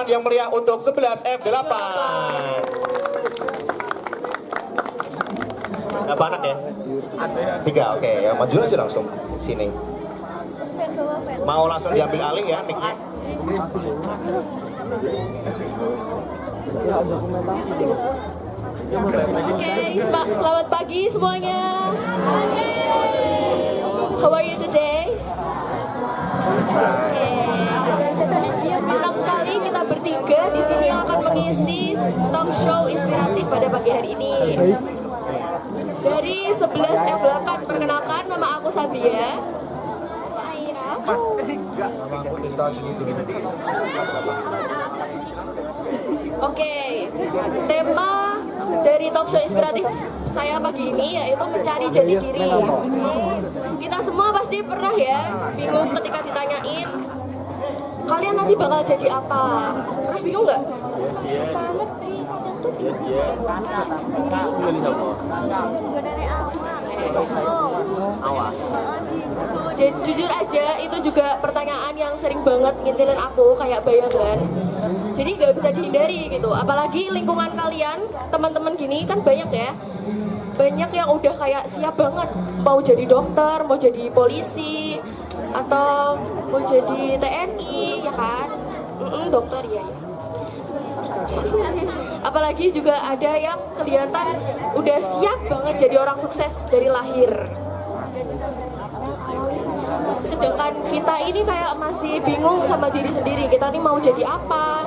yang meriah untuk 11 F8. Berapa anak ya? 3, oke. Ya, maju aja langsung sini. Mau langsung diambil alih ya mic-nya? Oke, selamat pagi semuanya. How are you today? Senang sekali kita bertiga di sini akan mengisi talk show inspiratif pada pagi hari ini. Dari 11 F8, perkenalkan nama aku Sabria. Nama aku Desta Jenido. Oke, tema dari talk show inspiratif saya pagi ini yaitu mencari jati diri. Kita semua pasti pernah ya bingung ketika ditanyain kalian nanti bakal jadi apa. Pernah bingung nggak? Banget, tentu jujur aja itu juga pertanyaan yang sering banget ngintilin aku kayak bayangan. Jadi nggak bisa dihindari gitu. Apalagi lingkungan kalian, teman-teman gini kan banyak ya. Banyak yang udah kayak siap banget mau jadi dokter, mau jadi polisi, atau mau jadi TNI, ya kan? Dokter ya. Apalagi juga ada yang kelihatan udah siap banget jadi orang sukses dari lahir. Sedangkan kita ini kayak masih bingung sama diri sendiri, kita ini mau jadi apa.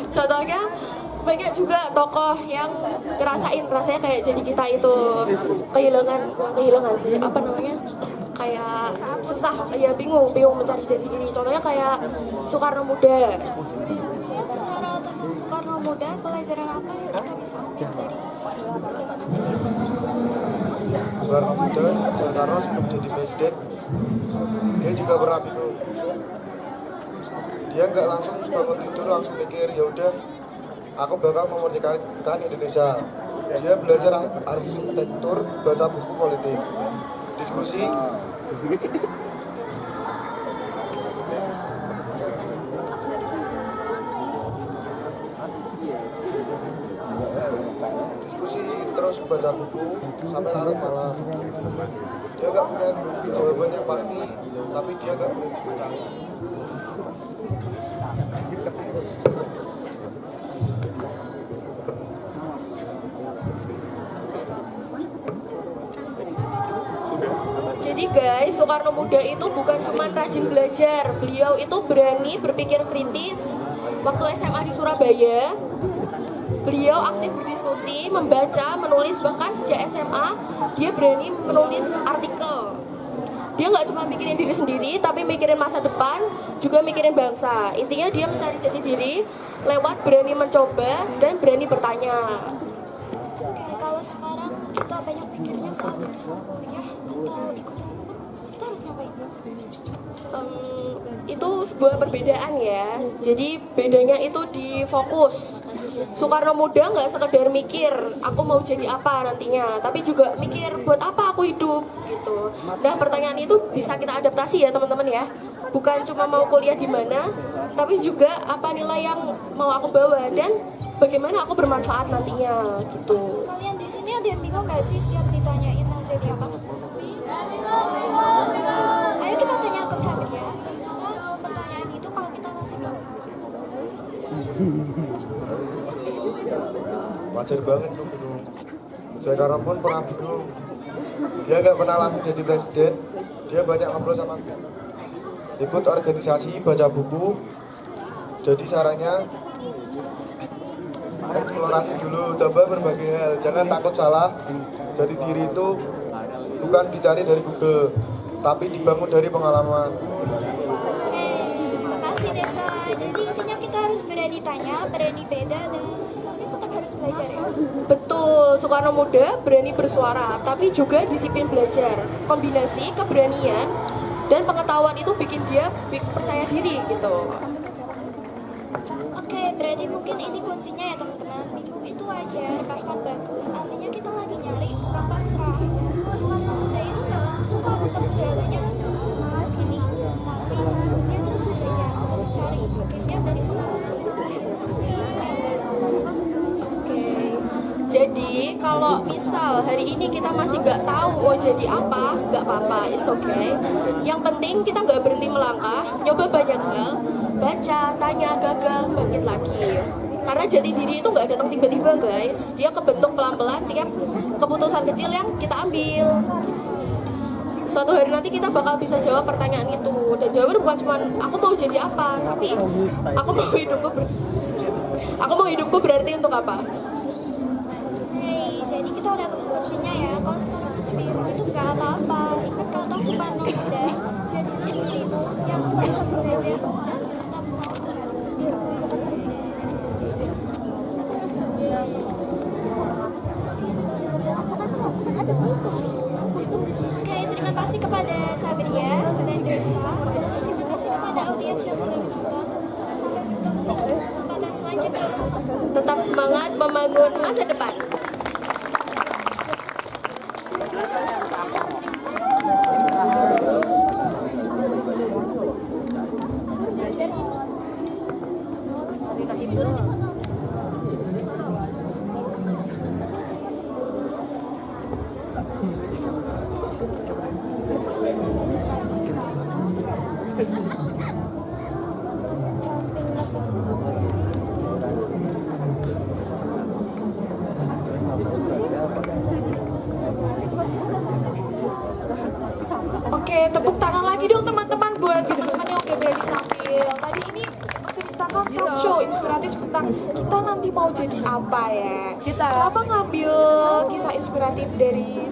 Contohnya banyak juga tokoh yang ngerasain rasanya kayak jadi kita itu kehilangan sih, apa namanya, kayak susah, ya bingung mencari jati diri. Contohnya kayak Soekarno Muda. Bicara tentang Soekarno Muda, pelajaran apa yang kita bisa ambil dari perjalanan beliau? Soekarno Muda, Soekarno sebelum jadi presiden, dia juga pernah bingung. Dia nggak langsung bangun tidur langsung mikir, ya udah, aku bakal memerdekakan Indonesia. Dia belajar arsitektur, baca buku politik, diskusi. Terus baca buku sampai larut malam. Dia nggak punya jawaban yang pasti, tapi dia nggak boleh percaya. Jadi guys, Soekarno Muda itu bukan cuma rajin belajar, beliau itu berani berpikir kritis. Waktu SMA di Surabaya, beliau aktif berdiskusi, membaca, menulis, bahkan sejak SMA dia berani menulis artikel. Dia nggak cuma mikirin diri sendiri, tapi mikirin masa depan, juga mikirin bangsa. Intinya dia mencari jati diri lewat berani mencoba dan berani bertanya. Oke, kalau sekarang kita banyak mikirnya soal jurusan kuliah atau ikut teman-teman, kita harus ngapain? Itu sebuah perbedaan ya. Jadi bedanya itu di fokus. Soekarno Muda nggak sekedar mikir aku mau jadi apa nantinya, tapi juga mikir buat apa aku hidup gitu. Nah, pertanyaan itu bisa kita adaptasi ya teman-teman ya. Bukan cuma mau kuliah di mana, tapi juga apa nilai yang mau aku bawa dan bagaimana aku bermanfaat nantinya gitu. Kalian di sini ada yang bingung nggak sih setiap ditanyain mau jadi apa? Ayo kita tanya ke Sabria, gimana jawab pertanyaan itu kalau kita masih bingung? Wajar banget tuh bingung. Soekarno pun pernah bingung. Dia nggak pernah langsung jadi presiden. Dia banyak ngobrol sama aku. Ikut organisasi, baca buku. Jadi sarannya eksplorasi dulu, coba berbagai hal. Jangan takut salah. Jadi diri itu bukan dicari dari Google, tapi dibangun dari pengalaman. Makasih Desta. Jadi intinya kita harus berani tanya, berani beda, dan tetap harus belajar ya. Betul, Soekarno Muda berani bersuara, tapi juga disiplin belajar. Kombinasi keberanian dan pengetahuan itu bikin dia percaya diri gitu. Oke, berarti mungkin ini kuncinya ya teman-teman. Bingung itu wajar, bahkan bagus. Artinya kita lagi nyari, bukan pasrah. Soekarno Muda itu nggak langsung kok ketemu jalannya sama gini, tapi dia terus belajar. mungkinnya dari pengalaman Oke, jadi kalau misal hari ini kita masih nggak tahu mau jadi apa, nggak apa-apa, it's okay. Yang penting kita nggak berhenti melangkah, nyoba banyak hal, baca, tanya, gagal, bangkit lagi. Karena jati diri itu nggak datang tiba-tiba guys, dia kebentuk pelan-pelan tiap keputusan kecil yang kita ambil. Suatu hari nanti kita bakal bisa jawab pertanyaan itu, dan jawabannya bukan cuma aku mau jadi apa, tapi aku mau hidupku berarti untuk apa. Hey, jadi kita udah ketemu kuncinya ya. Kalau sekarang masih bingung itu nggak apa-apa. Ingat kata Soekarno Bunda, jadi dirimu yang terus belajar dan tetap mau cari. Oke, terima kasih kepada Sabria dan Gresa. Terima kasih kepada audiens yang sudah menonton. Sampai bertemu di kesempatan selanjutnya. Tetap semangat membangun masa depan. Oke, tepuk tangan lagi dong teman-teman buat teman-teman yang udah berani tampil. Tadi ini menceritakan talk show inspiratif tentang kita nanti mau jadi apa ya. Kenapa ngambil kisah inspiratif dari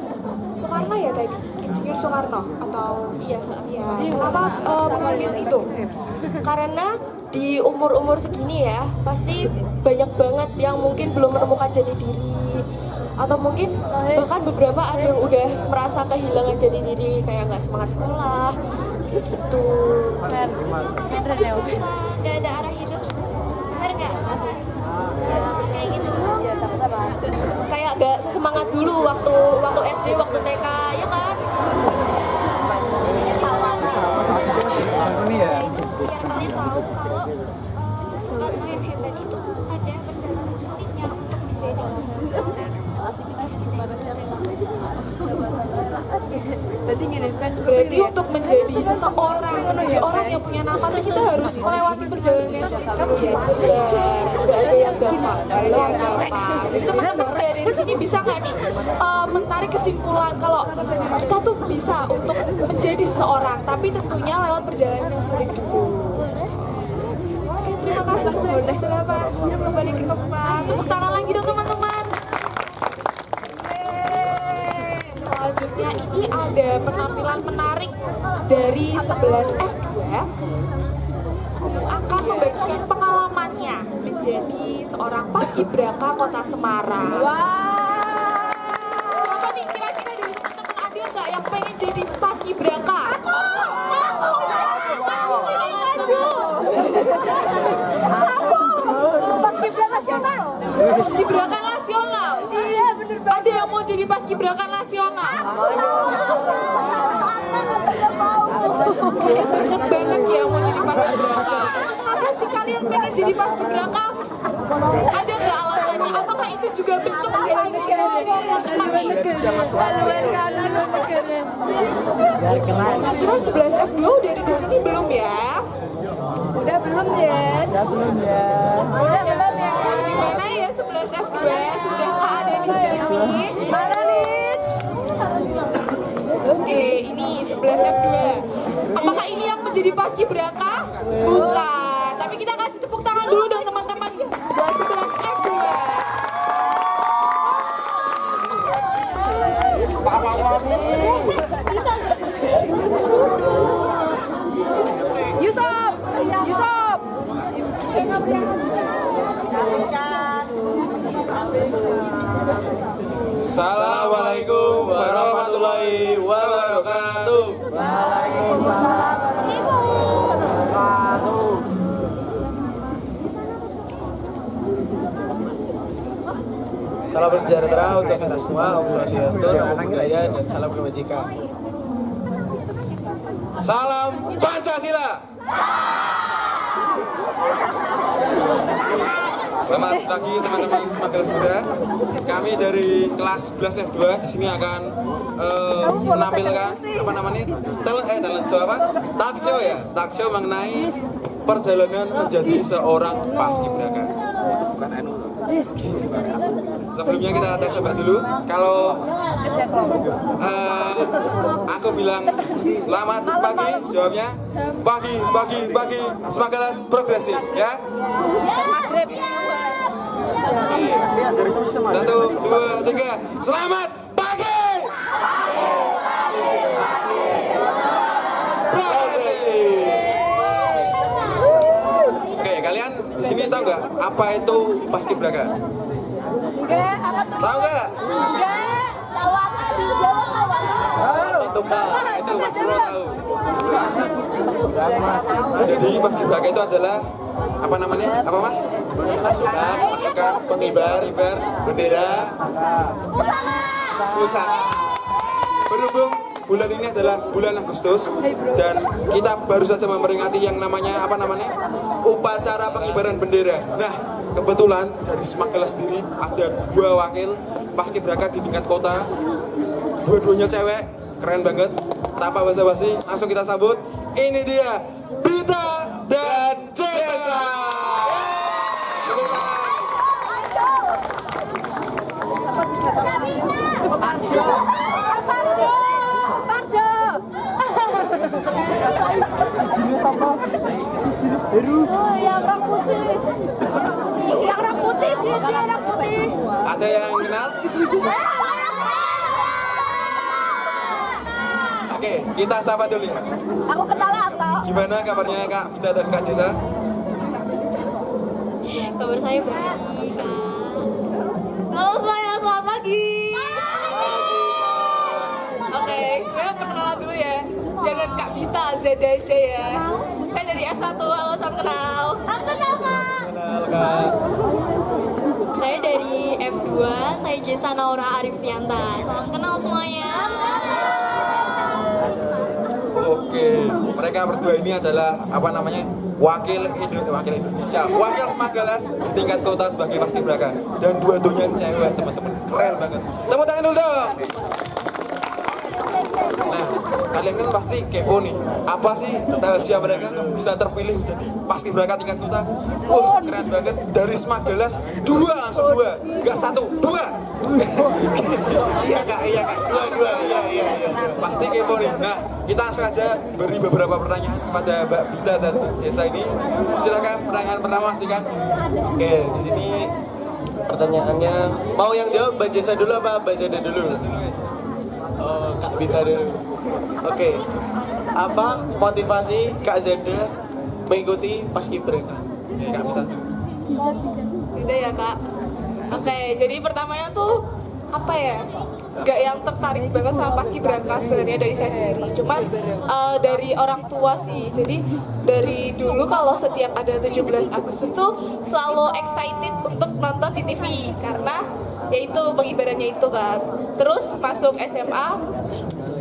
Soekarno ya tadi? Insinyur Soekarno atau iya. Kenapa mengambil itu? Karena di umur-umur segini ya, pasti banyak banget yang mungkin belum menemukan jati diri, atau mungkin bahkan beberapa ada yang udah merasa kehilangan jati diri, kayak nggak semangat sekolah kayak gitu. Nggak ada arah hidup, benar nggak? Ya, kayak gitu. Kayak nggak sesemangat dulu waktu SD, waktu TK, ya kan? Ya itu biar kalian tahu kalau Soekarno yang hebat itu ada perjalanan sulitnya untuk menjadi Berarti untuk menjadi seseorang, menjadi orang yang punya nama tuh kita harus melewati perjalanan yang sulit dulu ya. Nggak ada yang gampang, nggak ada yang gampang. Jadi teman-teman dari sini bisa nggak nih menarik kesimpulan kalau kita tuh bisa untuk menjadi seseorang, tapi tentunya lewat perjalanan yang sulit dulu. Oke, terima kasih sudah kembali ke tempat. Tepuk tangan lagi dong teman-teman. Selanjutnya ini ada penampilan menarik dari 11F2 yang akan membagikan pengalamannya menjadi seorang paskibraka Kota Semarang. Siapa nih kira-kira dari teman-teman ada nggak yang pengen jadi paskibraka? Aku sini maju. Paskibraka nasional. Paskibraka nasional. Iya, bener banget. Ada yang mau jadi paskibraka nasional? Oke, banyak banget ya yang mau jadi paskibraka. Kenapa sih kalian pengen jadi paskibraka? Ada nggak alasannya? Apakah itu juga bentuk jati diri dari teman-teman nih? Kira 11F2 udah ada di sini belum ya? Udah belum ya? Di mana ya 11F2? Sudahkah ada di sini? Mana nih? Oke, ini 11F2. Apakah ini yang menjadi paskibraka? Bukan. Tapi kita kasih tepuk tangan dulu dong teman-teman buat 11F2. Yusuf. Assalamualaikum warahmatullahi wabarakatuh. Salam sejahtera untuk kita semua, Om Swastiastu, Namo Buddhaya, dan salam kebajikan. Salam Pancasila. Selamat pagi teman-teman Smagelas Muda. Kami dari kelas 11 F2 di sini akan menampilkan apa namanya? Talent show apa? Talk show ya. Talk show mengenai perjalanan menjadi seorang paskibraka. Sebelumnya kita tes coba dulu. Kalau aku bilang selamat pagi, jawabnya pagi Smagelas progresif ya. Oke. 1, 2, 3, selamat pagi. Progresif. Oke, kalian di sini tahu nggak apa itu paskibraka? Enggak, apa tuh? Tahu nggak? Enggak, Jawa Itu Kak, itu Mas Bro tahu. Jadi paskibraka itu adalah apa namanya? Apa Mas? Pasukan pengibar bendera pusaka. Berhubung bulan ini adalah bulan Agustus dan kita baru saja memperingati yang namanya apa namanya? Upacara pengibaran bendera. Nah, kebetulan dari Smagelas sendiri ada 2 wakil paskibraka di tingkat kota. Dua-duanya cewek, keren banget. Tanpa basa-basi, langsung kita sambut. Ini dia Bita dan Jessa. Yang rambut putih. Yang rambut putih, Cici, rambut putih. Ada yang kenal? Oke, kita sapa dulu ya. Aku kenal atau? Gimana kabarnya Kak Bita dan Kak Jessa? Kabar saya baik, Kak. Halo semuanya, selamat pagi. Oke, saya perkenalan dulu ya. Jangan Kak Bita, Z aja ya. Saya dari S1, halo salam kenal. Aku kenal, Kak. Saya dari F2, saya Jessa Naura Arifianta. Salam kenal semuanya. Oke, mereka berdua ini adalah apa namanya? Wakil Indonesia, wakil Smagelas di tingkat kota sebagai paskibraka. Dan dua-duanya cewek, teman-teman. Keren banget. Tepuk tangan dulu dong. Nah, kalian kan pasti kepo nih, apa sih rahasia mereka kok bisa terpilih menjadi paskibraka tingkat kota? Wah, keren banget. Dari Smagelas, 2 langsung 2, nggak 1, 2. Iya kak. Langsung 2. Iya. Pasti kepo nih. Nah, kita langsung aja beri beberapa pertanyaan kepada Mbak Bita dan Jessa ini. Silakan pertanyaan pertama sih kan. Oke, di sini pertanyaannya mau yang jawab Mbak Jessa dulu apa Mbak Zeda dulu? Oh, Kak Bita dulu. Oke. Apa motivasi Kak Zeda mengikuti paskibraka? Oke, Kak Bita dulu. Udah ya Kak. Oke, jadi pertamanya tuh apa ya? Gak yang tertarik banget sama paskibraka sebenarnya dari saya sendiri. Cuma dari orang tua sih. Jadi dari dulu kalau setiap ada 17 Agustus tuh selalu excited untuk nonton di TV karena yaitu pengibarannya itu kan. Terus masuk SMA,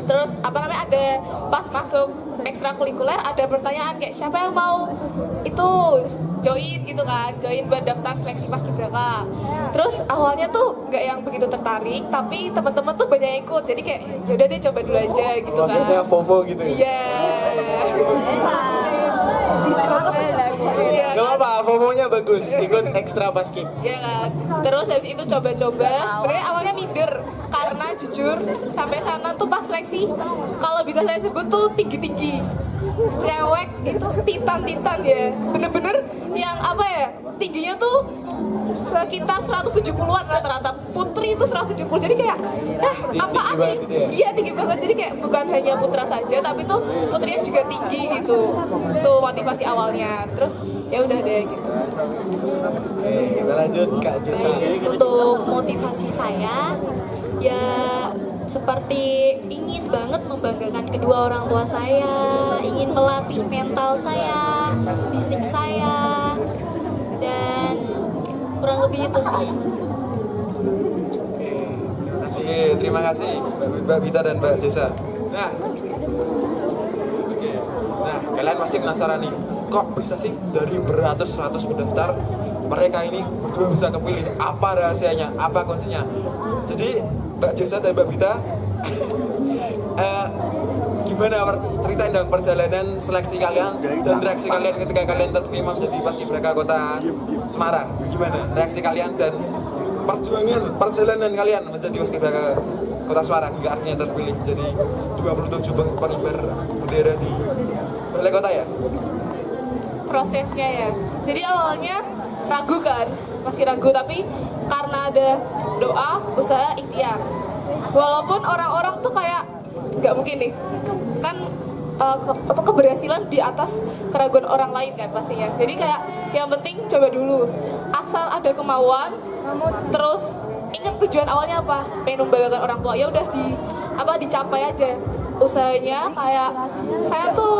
terus apa namanya ada pas masuk ekstrakurikuler ada pertanyaan kayak siapa yang mau itu join gitu kan, join buat daftar seleksi paskibraka. Terus awalnya tuh nggak yang begitu tertarik, tapi teman-teman tuh banyak yang ikut, jadi kayak yaudah deh coba dulu aja gitu kan. Wakilnya FOMO gitu ya? Iya. Iya Gak kan? apa-apa, FOMO-nya bagus, ikut ekstra paskib. Iya kan. Terus habis itu coba-coba. Sebenarnya awalnya minder karena jujur sampai sana tuh pas seleksi kalau bisa saya sebut tuh tinggi-tinggi. Cewek itu titan-titan ya. Bener-bener yang apa ya? Tingginya tuh sekitar 170-an rata-rata. Putri itu 170. Jadi kayak apaan nih? Gitu ya? Iya tinggi banget. Jadi kayak bukan hanya putra saja tapi tuh putrinya juga tinggi gitu. Tuh motivasi awalnya. Terus ya udah deh gitu. Oke, kita lanjut Kak Jessa. Untuk motivasi saya ya seperti ingin banget membanggakan kedua orang tua saya, ingin melatih mental saya, fisik saya, dan kurang lebih itu sih. Oke, terima kasih Mbak Bita dan Mbak Jessa. Nah, kalian pasti penasaran nih, kok bisa sih dari beratus-ratus pendaftar mereka ini berdua bisa kepilih? Apa rahasianya? Apa kuncinya? Jadi Mbak Jesa dan Mbak Bita, gimana ceritain dong perjalanan seleksi kalian dan reaksi kalian ketika kalian terima menjadi Paskibraka Kota Semarang? Gimana reaksi kalian dan perjalanan kalian menjadi Paskibraka Kota Semarang hingga akhirnya terpilih jadi 27 pengibar bendera di Balai Kota ya? Prosesnya ya. Jadi awalnya ragu kan, masih ragu, tapi karena ada doa, usaha, ikhtiar. Walaupun orang-orang tuh kayak nggak mungkin nih, kan keberhasilan di atas keraguan orang lain kan pastinya. Jadi kayak yang penting coba dulu, asal ada kemauan, terus ingat tujuan awalnya apa, pengen membanggakan orang tua, ya udah dicapai aja usahanya. Kayak saya tuh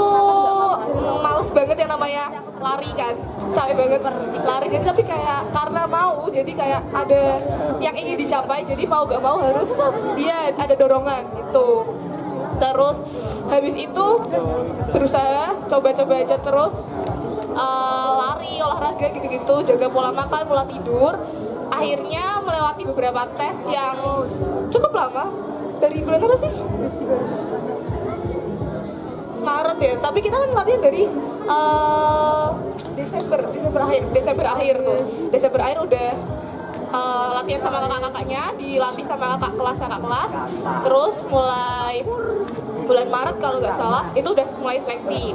males banget yang namanya lari kan, capek banget lari, jadi tapi kayak karena mau, jadi kayak ada yang ingin dicapai, jadi mau gak mau harus dia ada dorongan gitu. Terus habis itu berusaha coba-coba aja terus, lari, olahraga gitu-gitu, jaga pola makan, pola tidur. Akhirnya melewati beberapa tes yang cukup lama. Dari bulan apa sih? Maret ya, tapi kita kan latihan dari Desember akhir udah latihan sama kakak-kakaknya, dilatih sama kakak kelas, terus mulai bulan Maret kalau nggak salah itu udah mulai seleksi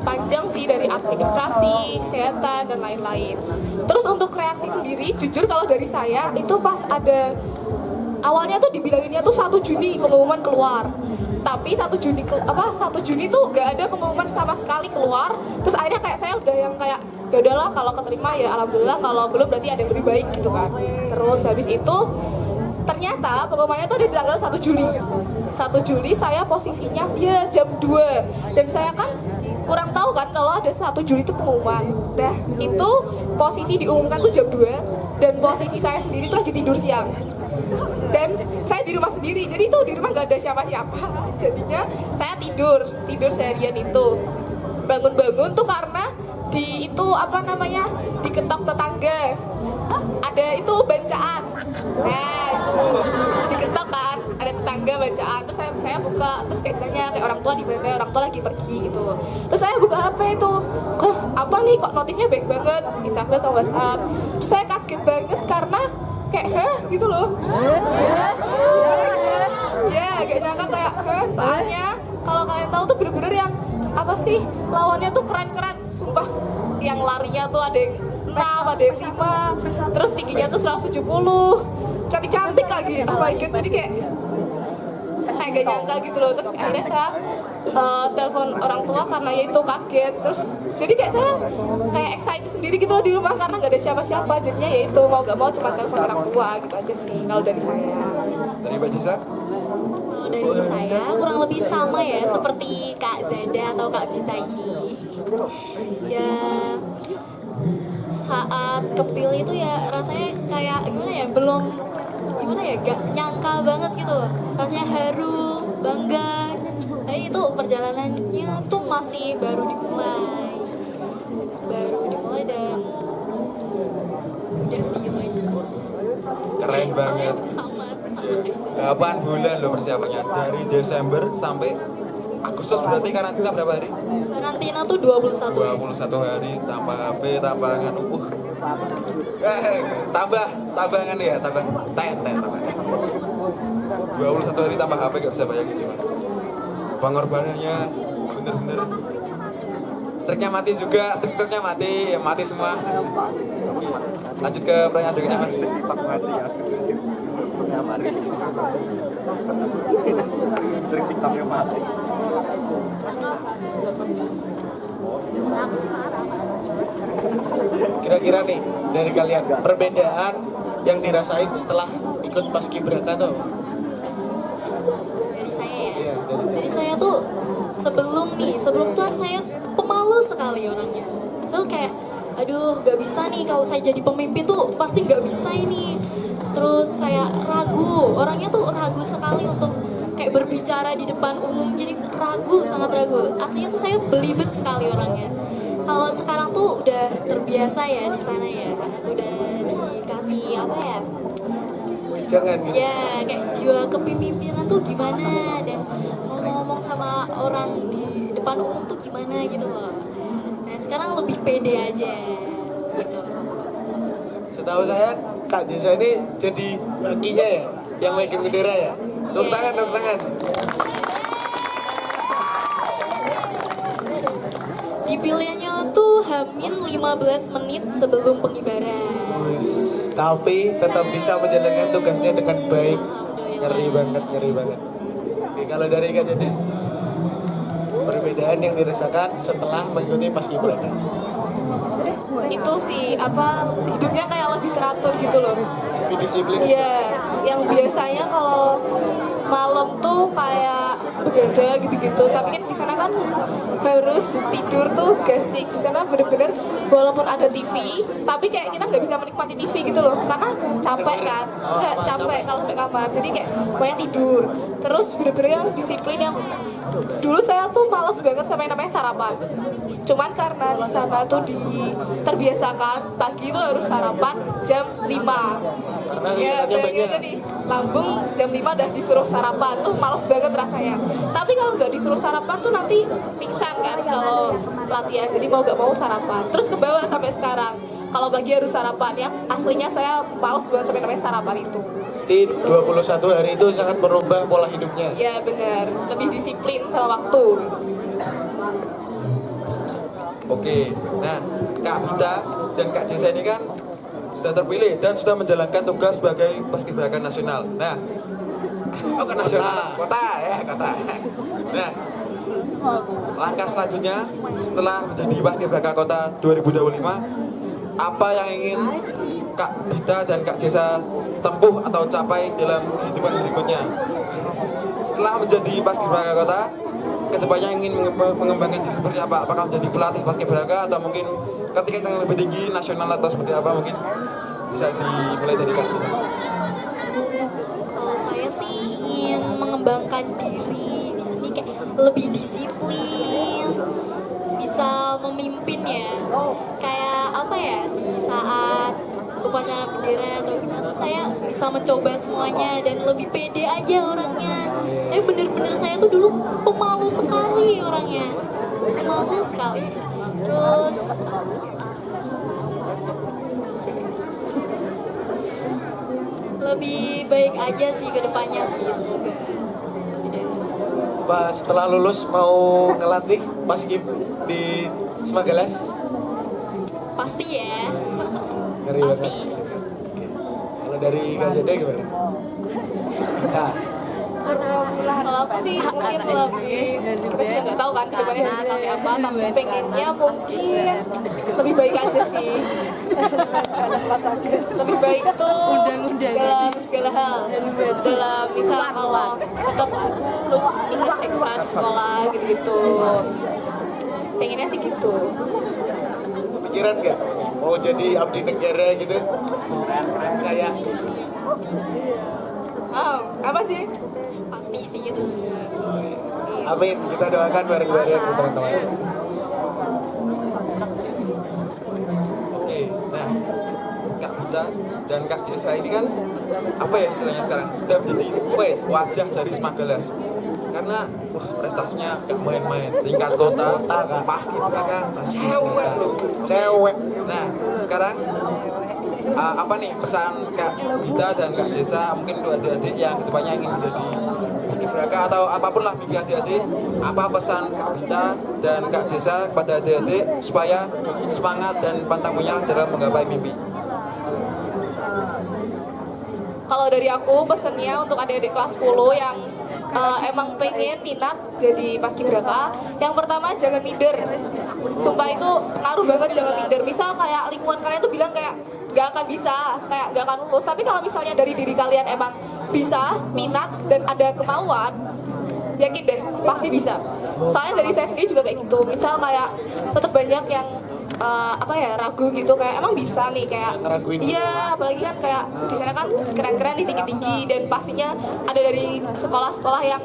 panjang sih, dari administrasi, kesehatan dan lain-lain. Terus untuk reaksi sendiri, jujur kalau dari saya itu pas ada awalnya tuh dibilanginnya tuh 1 Juni pengumuman keluar, tapi 1 Juni tuh nggak ada pengumuman sama sekali keluar. Terus akhirnya kayak saya udah yang kayak ya udahlah, kalau keterima ya alhamdulillah, kalau belum berarti ada yang lebih baik gitu kan. Terus habis itu ternyata pengumumannya tuh ada di tanggal 1 Juli. 1 Juli saya posisinya ya jam 2, dan saya kan kurang tahu kan kalau ada 1 Juli itu pengumuman. Dah itu posisi diumumkan tuh jam 2, dan posisi saya sendiri tuh lagi tidur siang. Dan saya di rumah sendiri, jadi itu di rumah gak ada siapa-siapa. Jadinya saya tidur seharian itu. Bangun-bangun tuh karena diketok tetangga. Ada itu bacaan. Nah, itu diketok kan, ada tetangga bacaan. Terus saya buka, terus kayak ditanya kayak orang tua di mana, orang tua lagi pergi gitu. Terus saya buka HP itu, apa nih kok notifnya baik banget, Instagram sama WhatsApp. Terus saya kaget banget karena kayak gitu loh. Ya, gak nyangka kayak soalnya kalau kalian tahu tuh bener-bener yang apa sih, lawannya tuh keren-keren, sumpah. Yang larinya tuh ada yang 6, ada yang 5, terus tingginya tuh 170, cantik-cantik lagi. Oh my god, jadi kayak saya gak nyangka gitu loh. Terus akhirnya saya telepon orang tua karena ya itu kaget. Terus jadi kayak saya kayak excited sendiri gitu loh di rumah karena gak ada siapa-siapa. Jadinya ya itu mau gak mau cuma telepon orang tua gitu aja sih kalau dari saya. Dari Mbak Jisa? Kalau dari saya kurang lebih sama ya seperti Kak Zada atau Kak Bita ini. Ya saat kepilih itu ya rasanya kayak gimana ya gak nyangka banget gitu, rasanya haru, bangga. Tapi itu perjalanannya tuh masih baru dimulai dan udah sih gitu aja sih. Keren banget. Sama kayak 8 bulan loh persiapannya, dari Desember sampai Agustus. Berarti karantina berapa hari? karantina tuh 21 hari, tanpa HP, tanpa nganu. Tambahan ya, tambah ten. 21 hari tanpa HP, gak bisa bayangin sih mas. Pengorbanannya bener-bener. Striknya mati juga, TikToknya mati semua. Oke, lanjut ke pertanyaan berikutnya mas. Strik TikToknya mati. Kira-kira nih dari kalian perbedaan yang dirasain setelah ikut Paskibraka tuh? dari saya ya. Iya, Dari saya tuh sebelum tuh saya pemalu sekali orangnya. Saya kayak aduh gak bisa nih kalau saya jadi pemimpin tuh pasti gak bisa ini. Terus kayak orangnya tuh ragu sekali untuk kayak berbicara di depan umum, jadi sangat ragu. Aslinya tuh saya belibet sekali orangnya. kalau sekarang tuh udah terbiasa ya di sana ya, udah dikasih apa ya? Jangan gitu. Ya kayak jiwa kepemimpinan tuh gimana dan ngomong-ngomong sama orang di depan umum tuh gimana gitu loh. Nah sekarang lebih pede aja gitu. Setahu saya Kak Jesa ini jadi bakinya ya, yang megang bendera ya. Tepuk Iya. tangan, tepuk tangan. Dipilihnya tuh Hamin 15 menit sebelum pengibaran. Wis, tapi tetap bisa menjalankan tugasnya dengan baik. Ngeri banget, ngeri banget. Oke, kalau dari Kak Jende, perbedaan yang dirasakan setelah mengikuti paskibraka. Itu sih apa hidupnya kayak lebih teratur gitu loh. Lebih disiplin. Iya, yang biasanya kalau malam tuh kayak begadang gitu-gitu, tapi kan di sana kan harus tidur tuh gasik. Di sana bener-bener walaupun ada TV, tapi kayak kita nggak bisa menikmati TV gitu loh, karena capek kan, nggak capek kalau sampai kamar. Jadi kayak banyak tidur. Terus bener-bener yang disiplin yang dulu saya tuh malas banget sama yang namanya sarapan. Cuman karena di sana tuh terbiasakan pagi itu harus sarapan jam 5. Ya, bayangin aja nih, lambung jam 5 udah disuruh sarapan tuh males banget rasanya. Tapi kalau nggak disuruh sarapan tuh nanti pingsan kan kalau latihan. Jadi mau nggak mau sarapan. Terus ke bawah sampai sekarang. Kalau pagi harus sarapan ya. Aslinya saya males banget sampai namanya sarapan itu. Di 21 hari itu sangat merubah pola hidupnya. Ya benar, lebih disiplin sama waktu. Oke, nah Kak Bita dan Kak Jesa ini kan sudah terpilih dan sudah menjalankan tugas sebagai paskibraka nasional. Nah, ke nasional, kota ya, kota. Nah, langkah selanjutnya setelah menjadi paskibraka kota 2025, apa yang ingin Kak Bita dan Kak Jesa tempuh atau capai dalam kehidupan berikutnya? Setelah menjadi paskibraka kota, kedepannya ingin mengembangkan diri seperti apa? Apakah menjadi pelatih paskibraka atau mungkin ketika yang lebih tinggi nasional atau seperti apa? Mungkin bisa dimulai dari Kak Jesa. Kalau saya sih ingin mengembangkan diri di sini kayak lebih disiplin, bisa memimpin ya. Kayak apa ya, di saat upacara bendera atau gimana tuh saya bisa mencoba semuanya dan lebih pede aja orangnya. Bener-bener saya tuh dulu pemalu sekali orangnya, pemalu sekali. Terus lebih baik aja sih ke depannya sih, semoga. Pas setelah lulus mau ngelatih paskib di Semagalas. Pasti ya. Ngeri Pasti. banget. Oke. Kalau dari Kak Jende gimana? Nah, Kalau aku sih mungkin lebih, kita juga nggak tahu kan kedepannya nanti apa, tapi pengennya mungkin lebih baik aja sih. Lebih baik tuh dalam segala hal. Dalam misal kalau tetap ikut ekstra di sekolah gitu-gitu. Pengennya sih gitu. pikiran nggak mau jadi abdi negara gitu? Kayak Apa sih? Pasti sih gitu. amin, kita doakan bareng-bareng teman-teman. Oke, nah Kak Bita dan Kak Jesa ini kan apa ya istilahnya sekarang sudah menjadi face wajah dari Semagalas karena wah prestasinya gak main-main, tingkat kota paskibraka cewek loh, Cewek. Nah sekarang apa nih pesan Kak Bita dan Kak Jesa mungkin untuk adik-adik yang kedepannya ingin menjadi paskibraka atau apapun lah mimpi adik-adik, apa pesan Kak Bita dan Kak Jesa kepada adik-adik supaya semangat dan pantang menyerah dalam menggapai mimpi? Kalau dari aku pesennya untuk adik-adik kelas 10 yang emang pengen minat jadi paskibraka, yang pertama jangan minder. Sumpah itu ngaruh banget, jangan minder. Misal kayak lingkungan kalian tuh bilang kayak gak akan bisa, kayak gak akan lulus. Tapi kalau misalnya dari diri kalian emang bisa, minat, dan ada kemauan, yakin deh, pasti bisa. Soalnya dari saya sendiri juga kayak gitu. Misal kayak tetap banyak yang ragu gitu, kayak emang bisa nih, kayak iya, apalagi kan kayak di sana kan keren-keren nih, tinggi-tinggi, dan pastinya ada dari sekolah-sekolah yang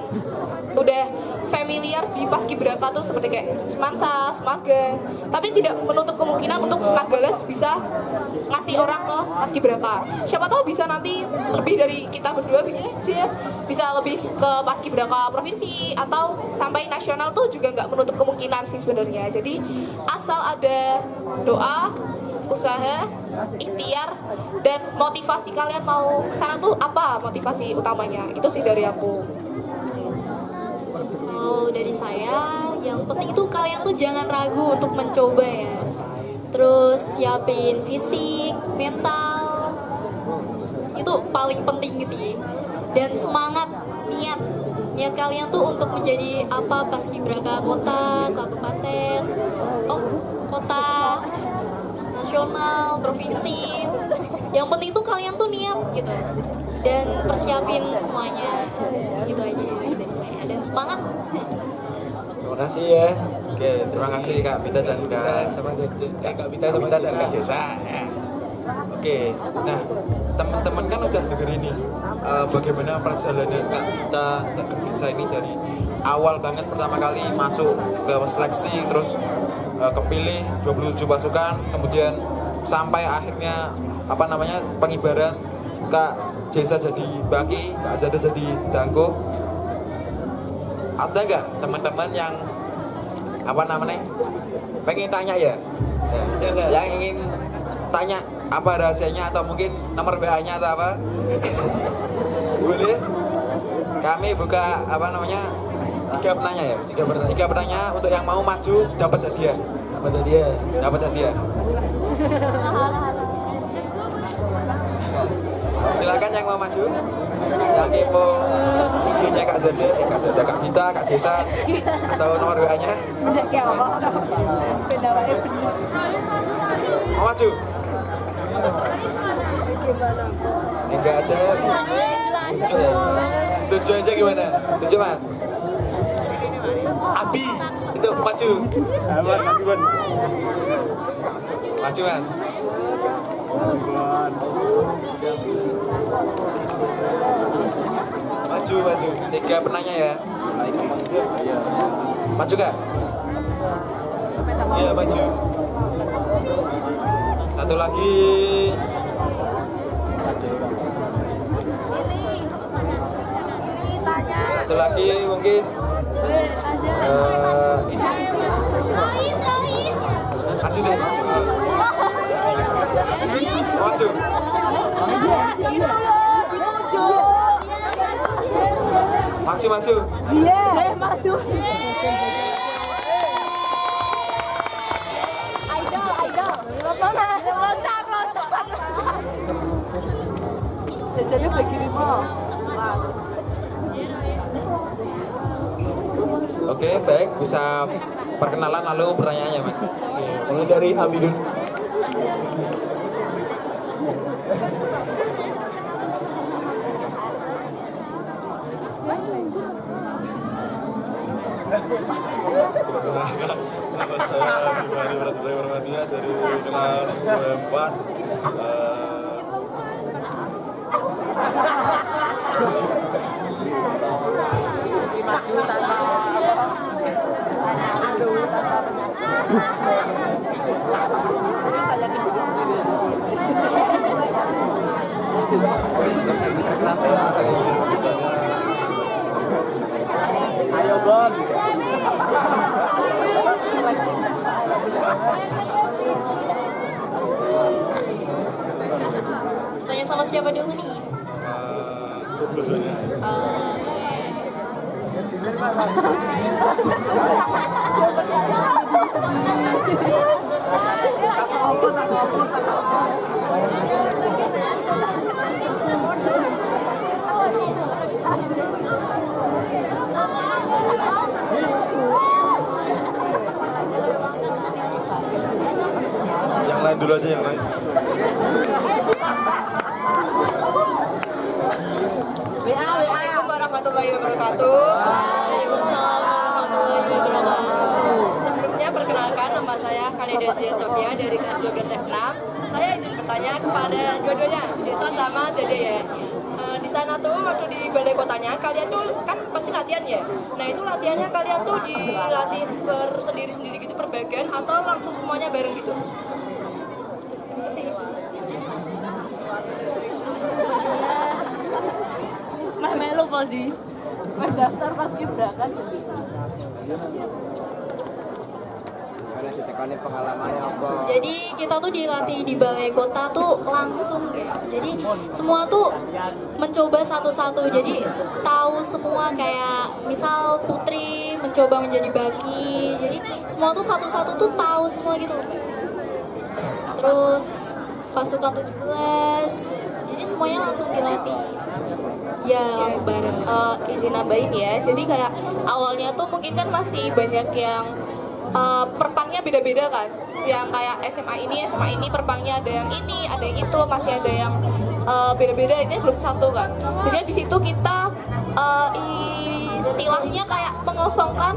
udah familiar di paskibraka tuh seperti kayak Semansa, Semaga, tapi tidak menutup kemungkinan untuk Semagales bisa ngasih orang ke paskibraka. Siapa tahu bisa nanti lebih dari kita berdua begini aja, bisa lebih ke paskibraka provinsi atau sampai nasional tuh juga nggak menutup kemungkinan sih sebenarnya. Jadi asal ada doa, usaha, ikhtiar, dan motivasi kalian mau kesana tuh apa motivasi utamanya, itu sih dari aku. Kalau dari saya, yang penting tuh kalian tuh jangan ragu untuk mencoba ya. Terus siapin fisik, mental, itu paling penting sih. Dan semangat, niat kalian tuh untuk menjadi apa, paskibraka kota, kabupaten, kota, nasional, provinsi. Yang penting tuh kalian tuh niat gitu. Dan persiapin semuanya. Gitu aja sih dari saya. Dan semangat. Terima kasih ya. Oke, terima kasih Kak Bita dan Kak Bita sama dan Kak Jesa. Ya. Oke, nah teman-teman kan udah denger ini bagaimana perjalanan Kak Bita dan Kak Jesa ini dari awal banget pertama kali masuk ke seleksi, terus kepilih 27 pasukan, kemudian sampai akhirnya pengibaran. Kak Jesa jadi baki, Kak Zada jadi dangko. Ada nggak teman-teman yang pengen tanya ya? Yang ingin tanya apa rahasianya atau mungkin nomor WA-nya atau apa? Boleh? Kami buka 3 penanya ya? 3 penanya untuk yang mau maju dapat hadiah. Dapat hadiah. Silakan yang mau maju. Yang kepo IG-nya Kak Zada, Kak Bita, Kak Jesa, atau nomor WA-nya. Mau maju? Enggak ada. 7 ya? 7 aja gimana? 7 Mas. Abi itu maju. Maju Mas. Maju. 3 penanya ya. Maju Kak? Iya maju. Satu lagi. Satu lagi mungkin. Maju deh. Maju. Maju. Iya, maju. Idol. Loncat. Jajannya begini kok. Oke, baik, bisa perkenalan lalu pertanyaannya Mas. Mulai dari Abi dulu. Nama saya Bimani Prasetyo Permadia dari kelas 24. Ayo Bon. Tanya sama siapa dulu nih? Dua-duanya. Yang lain dulu aja, yang lain. Assalamualaikum warahmatullahi wabarakatuh. Waalaikumsalam warahmatullahi wabarakatuh. Sebelumnya perkenalkan, nama saya Khalida Zia Sofia dari kelas 12 F6. Saya izin bertanya kepada dua-duanya, Jesa sama Zade ya. Di sana tuh waktu di balai kotanya kalian tuh kan pasti latihan ya. Nah itu latihannya kalian tuh dilatih sendiri-sendiri gitu per bagian atau langsung semuanya bareng gitu? Sih. Mah melu sih. Mas daftar pas Kibra kan. Jadi kita tuh dilatih di balai kota tuh langsung ya. Jadi semua tuh mencoba satu-satu. Jadi tahu semua kayak misal Putri mencoba menjadi Baki. Jadi semua tuh satu-satu tuh tahu semua gitu. Terus pasukan 17. Jadi semuanya langsung dilatih. Ya langsung bareng. Izin nambahin ya. Jadi kayak awalnya tuh mungkin kan masih banyak yang perpangnya beda-beda kan, yang kayak SMA ini perpangnya ada yang ini, ada yang itu, masih ada yang beda-beda, ini belum satu kan. Jadi di situ kita istilahnya kayak mengosongkan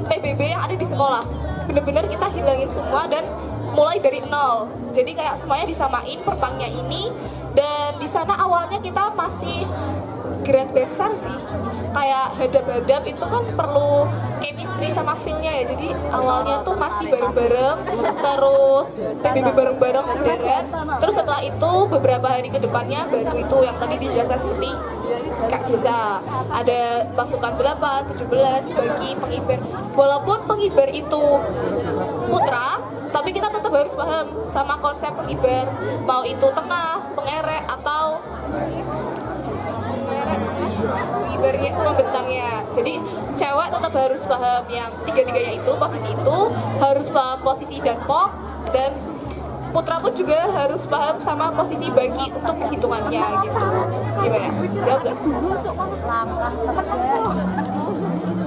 PBB yang ada di sekolah, bener-bener kita hilangin semua dan mulai dari nol. Jadi kayak semuanya disamain perpangnya ini, dan di sana awalnya kita masih grade dasar sih, kayak hadap-hadap itu kan perlu chemistry sama feel-nya ya. Jadi awalnya tuh masih bareng-bareng, terus PBB bareng-bareng sederet. Terus setelah itu beberapa hari ke depannya baru itu yang tadi dijelaskan seperti Kak Jeza, ada pasukan 8, 17, Baki, pengibar. Walaupun pengibar itu putra, tapi kita tetap harus paham sama konsep pengibar, mau itu tengah, pengerek, atau pengibarnya itu membentangnya. Jadi cewek tetap harus paham yang tiga-tiganya itu, posisi itu harus paham posisi dan pok, dan putra pun juga harus paham sama posisi bagi untuk hitungannya gitu. Gimana? Jawab gak?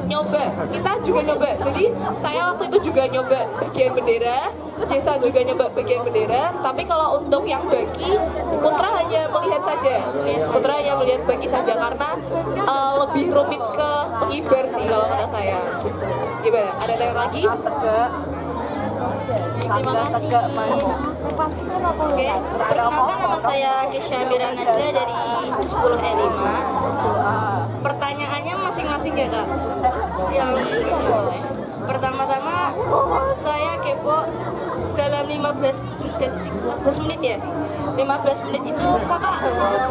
Nyoba, kita juga nyoba. Jadi saya waktu itu juga nyoba bagian bendera, Jesa juga nyoba bagian bendera. Tapi kalau untuk yang bagi, Putra hanya melihat saja. Putra hanya melihat bagi saja karena lebih rumit ke pengibar sih kalau kata saya. Gitu. Gimana? Ada tanya lagi? Terima kasih. Oke, perkenalkan nama saya Kesha Amira Najla dari 10E5. Pertanyaannya masing-masing ya kak. Yang pertama-tama saya kepo dalam 15 menit ya. 15 menit itu kakak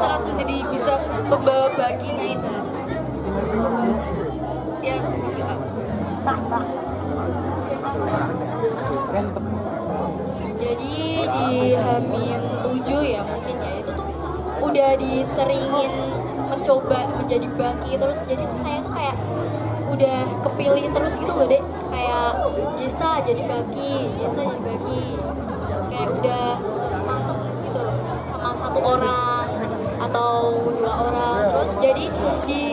langsung jadi bisa pembawa baginya itu. Ya, kak. Jadi di Hamin 7 ya mungkin ya, itu tuh udah diseringin mencoba menjadi baki terus, jadi saya tuh kayak udah kepilih terus gitu loh dek, kayak Jesa jadi baki, kayak udah mantep gitu loh sama satu orang atau 2 orang. Terus jadi di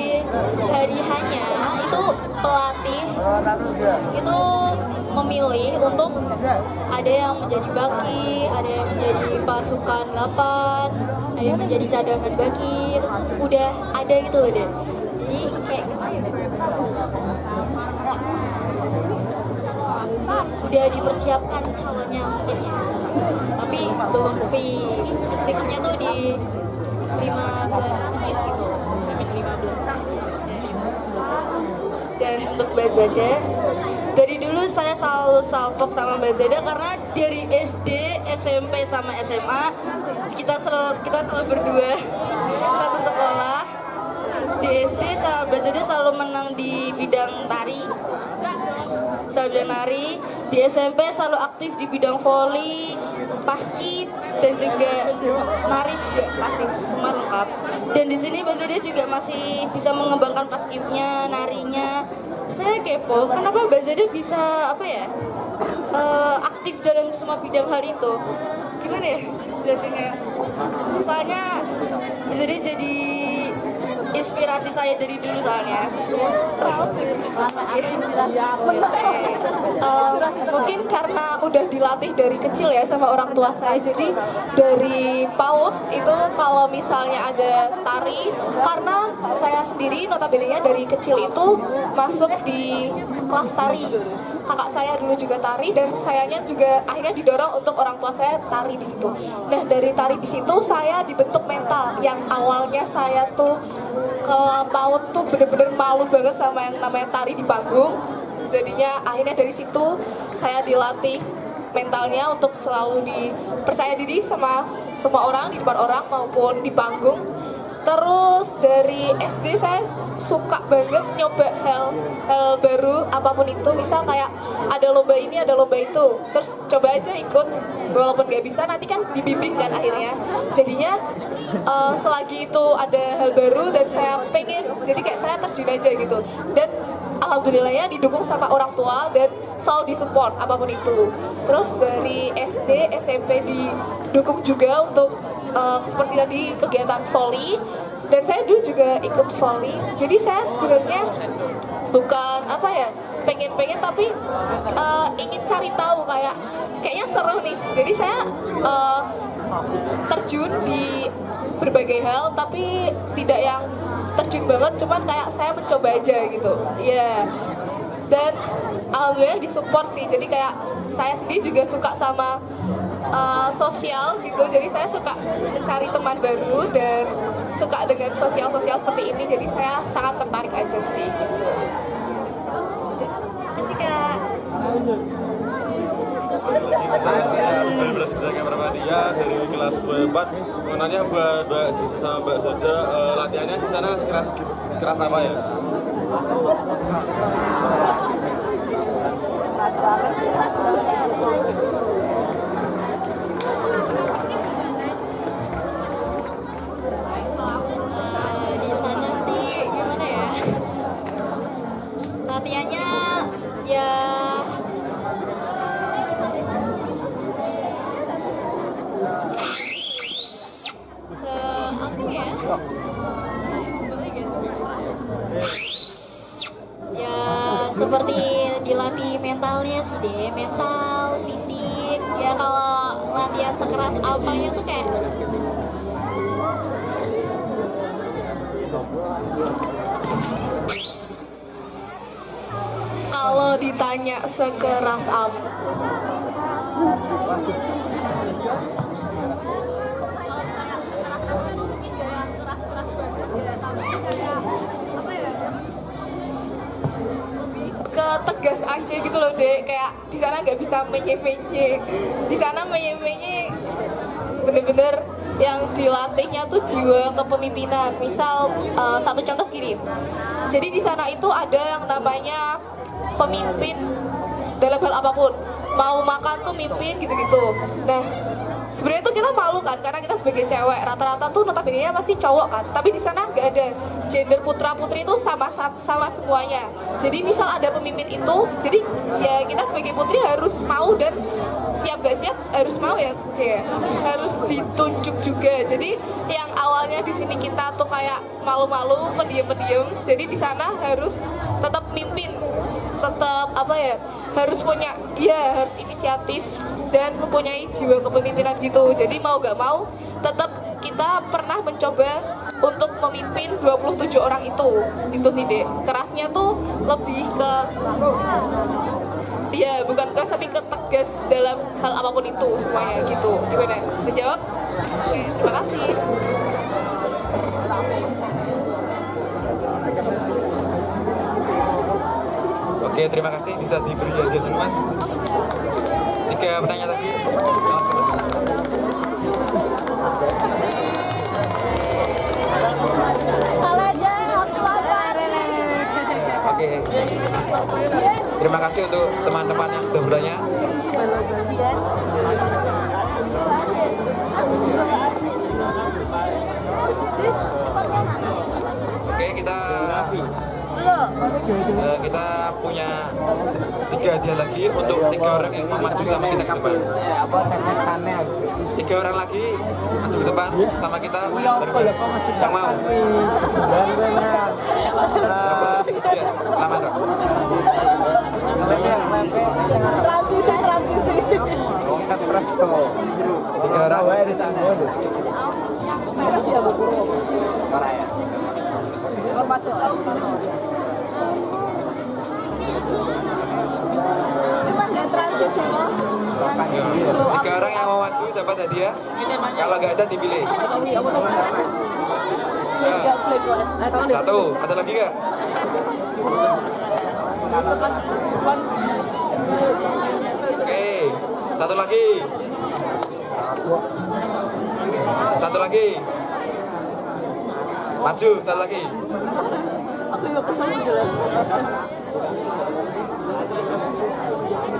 hari hanya itu pelatih itu memilih untuk ada yang menjadi baki, ada yang menjadi pasukan 8, ada yang menjadi cadangan baki, itu udah ada gitu loh deh. Jadi kayak udah dipersiapkan calonnya mungkin ya, tapi belum fixnya tuh di 15 menit gitu, 15 menit seperti itu. Dan untuk Mbak Zada, dari dulu saya selalu salfok sama Mbak Zada karena dari SD, SMP sama SMA kita selalu berdua satu sekolah. Di SD Mbak Zada selalu menang di bidang tari, di SMP selalu aktif di bidang voli, basket, dan juga nari juga masih semua lengkap. Dan di sini Mbak Zada juga masih bisa mengembangkan paskibnya, narinya. Saya kepo, kenapa Mbak Zada bisa aktif dalam semua bidang hal itu? Gimana ya jelasinnya? Soalnya Mbak Zada jadi inspirasi saya dari dulu soalnya. Mungkin karena udah dilatih dari kecil ya sama orang tua saya, jadi dari PAUD itu kalau misalnya ada tari, karena saya sendiri notabene dari kecil itu masuk di kelas tari. Kakak saya dulu juga tari dan sayanya juga akhirnya didorong untuk orang tua saya tari di situ. Nah, dari tari di situ saya dibentuk mental. Yang awalnya saya tuh ke PAUD tuh bener-bener malu banget sama yang namanya tari di panggung. Jadinya akhirnya dari situ saya dilatih mentalnya untuk selalu dipercaya diri sama semua orang, di depan orang maupun di panggung. Terus dari SD saya suka banget nyoba hal baru apapun itu, misal kayak ada lomba ini, ada lomba itu, terus coba aja ikut, walaupun gak bisa nanti kan dibimbing kan akhirnya. Jadinya selagi itu ada hal baru dan saya pengen, jadi kayak saya terjun aja gitu. Dan alhamdulillahnya didukung sama orang tua dan selalu disupport apapun itu. Terus dari SD, SMP didukung juga untuk seperti tadi kegiatan volley, dan saya dulu juga ikut volley. Jadi saya sebenarnya bukan apa ya pengen tapi ingin cari tahu kayaknya seru nih. Jadi saya terjun di berbagai hal tapi tidak yang terjun banget, cuman kayak saya mencoba aja gitu ya. Dan alhamdulillah disupport sih, jadi kayak saya sendiri juga suka sama sosial gitu, jadi saya suka mencari teman baru dan suka dengan sosial-sosial seperti ini, jadi saya sangat tertarik aja sih gitu. Terima Kak. Saya dari Braditya Permadia dari kelas 4. Mau nanya buat Mbak Jessa sama Mbak Zada, latihannya di sana sekeras apa ya? Di sana sih gimana ya? Latihannya ya apa ya? Boleh gak sih? Ya seperti dilatih mentalnya sih deh, mental, fisik. Ya kalau latihan sekeras apanya tuh kayak Kalau ditanya sekeras apa? Ketegas aja gitu loh Dek, kayak di sana nggak bisa menye-menye. Di sana menye-menye bener-bener yang dilatihnya tuh jiwa kepemimpinan. Misal satu contoh gini, jadi di sana itu ada yang namanya pemimpin dalam hal apapun, mau makan tuh mimpin gitu-gitu. Nah sebenarnya tuh kita malu kan karena kita sebagai cewek, rata-rata tuh notabene masih cowok kan, tapi di sana nggak ada gender putra putri itu sama semuanya. Jadi misal ada pemimpin itu, jadi ya kita sebagai putri harus mau dan siap gak siap harus mau ya, harus ditunjuk juga. Jadi yang awalnya di sini kita tuh kayak malu-malu, pendiam-pendiam, jadi di sana harus tetap mimpin, tetap apa ya, harus punya, ya harus inisiatif dan mempunyai jiwa kepemimpinan gitu. Jadi mau gak mau tetap kita pernah mencoba untuk memimpin 27 orang itu sih Dek. Kerasnya tuh lebih ke, ya bukan keras tapi ke tegas dalam hal apapun itu semuanya gitu. Gimana? Menjawab? Oke, terima kasih. Oke, terima kasih. Bisa diberi aja dulu Mas. 3 pertanyaan tadi. Langsung Mas. Oke. Terima kasih untuk teman-teman yang sudah bertanya. Oke, kita punya 3 hadiah lagi untuk 3 orang yang mau maju sama kita ke depan. 3 orang lagi maju ke depan sama kita yang mau. Dapat hadiah sama Cok. Tiga orang. Tiga orang yang mau maju dapat hadiah. Kalau nggak ada dipilih. Nah, satu, ada lagi nggak? Oke, satu lagi. Satu lagi. Maju, satu lagi.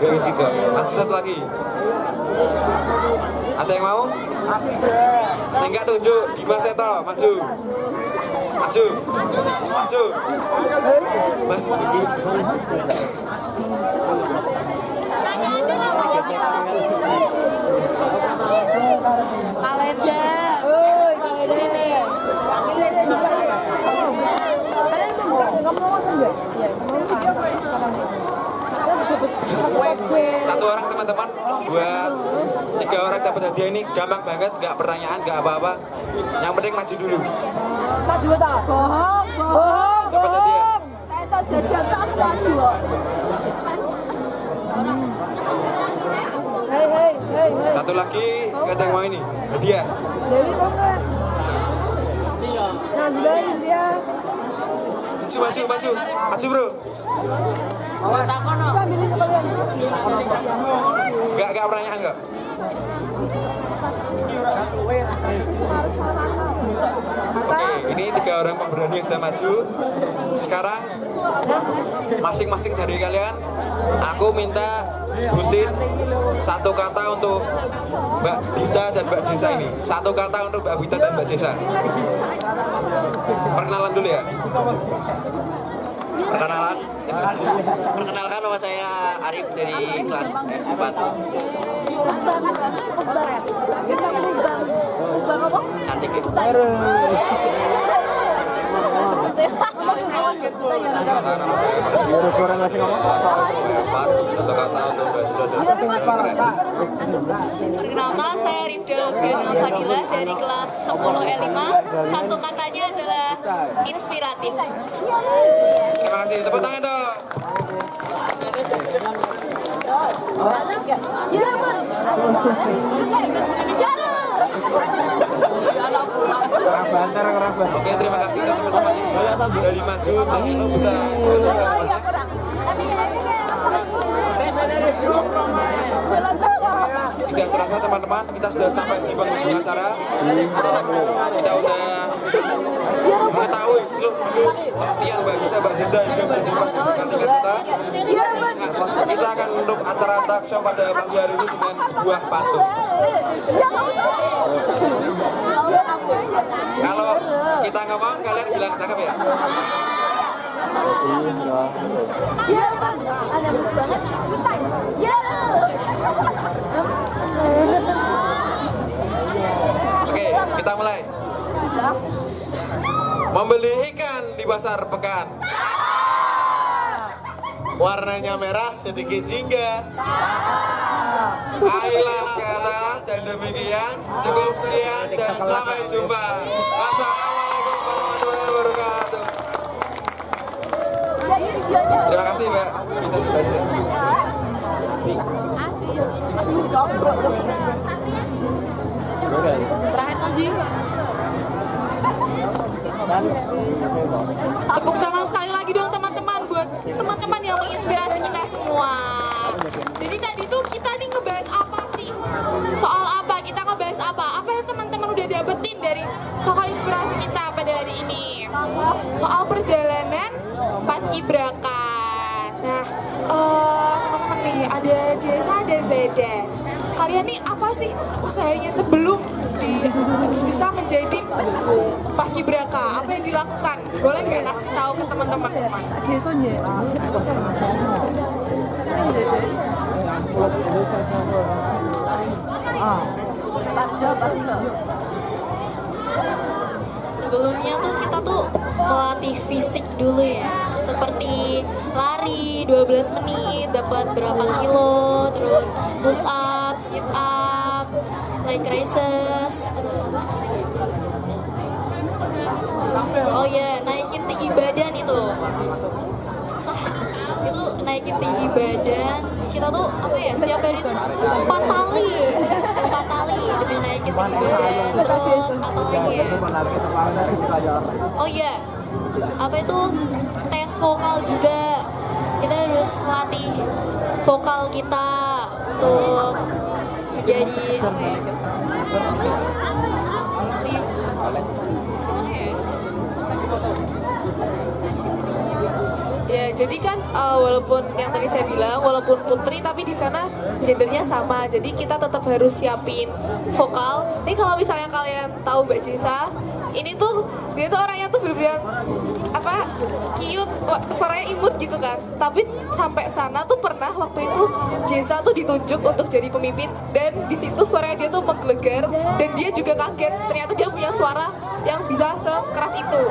Gak gitu. Maju satu lagi. Ada yang mau? Enggak tunjuk. Dimas Seto, maju. Maju. Maju. Mas. Kalenda. Sini. Satu orang teman-teman buat 3 orang dapat hadiah ini gampang banget, nggak pertanyaan, nggak apa-apa. Yang penting maju dulu. Dapat hadiah. Satu lagi nggak ada yang mau ini hadiah. Maju, maju bro. Nggak pertanyaan nggak? Oke, ini 3 orang pemberani yang sudah maju. Sekarang masing-masing dari kalian, aku minta sebutin satu kata untuk Mbak Dita dan Mbak Jesa ini. Satu kata untuk Mbak Dita dan Mbak Jesa. Perkenalan dulu ya. Perkenalkan nama saya Arif dari kelas 4. Cantik ya? Nama saya satu kata untuk Mbak Jesa dan Perkenalkan, saya Rifda Fiona Fadila dari kelas 10 L5. Satu katanya adalah inspiratif. Terima kasih, tepuk tangan dong. Oke, terima kasih untuk teman-teman yang sudah berani maju dan ini bisa tidak terasa teman-teman, kita sudah sampai di penghujung acara. Kita udah mengetahui seluk-beluk latihan Mbak Gisa, Mbak Zenda hingga menjadi paski beraka tingkat kita. Nah, kita akan menutup acara talk show pada pagi hari ini dengan sebuah pantun. Kalau kita ngomong, kalian bilang cakep ya? Oke, kita mulai. Membeli ikan di pasar pekan. Warnanya merah sedikit jingga. Ayolah kata dan demikian cukup sekian dan sampai jumpa. Wassalamualaikum warahmatullahi wabarakatuh. Terima kasih Mbak. Kita kasih. Tepuk tangan sekali lagi dong teman-teman buat teman-teman yang menginspirasi kita semua. Jadi tadi tuh kita nih ngebahas apa sih? Soal apa? Kita ngebahas apa? Apa yang teman-teman udah dapetin dari tokoh inspirasi kita pada hari ini? Soal perjalanan paskibraka. Nah, teman-teman nih ada Jesa, ada Zeda. Kalian nih apa sih usahanya sebelum bisa menjadi paskibraka? Apa yang dilakukan? Boleh nggak kasih tahu ke teman-teman semua? Sebelumnya tuh kita tuh melatih fisik dulu ya. Seperti lari 12 menit dapat berapa kilo, terus push up, sit up, leg raises, terus oh ya, naikin tinggi badan itu susah. Itu naikin tinggi badan kita tuh apa ya, setiap hari tuh 4 kali demi naikin tinggi badan. Terus apa lagi ya, oh iya, apa itu, tes vokal juga. Kita harus latih vokal kita untuk menjadi apa ya, Ya, jadi kan walaupun yang tadi saya bilang walaupun putri tapi di sana gendernya sama. Jadi kita tetap harus siapin vokal. Ini kalau misalnya kalian tahu Mbak Jesa, ini tuh dia tuh orangnya tuh bener-bener apa, cute, suaranya imut gitu kan. Tapi sampai sana tuh pernah waktu itu Jesa tuh ditunjuk untuk jadi pemimpin dan di situ suaranya dia tuh menggelegar dan dia juga kaget ternyata dia punya suara yang bisa sekeras itu.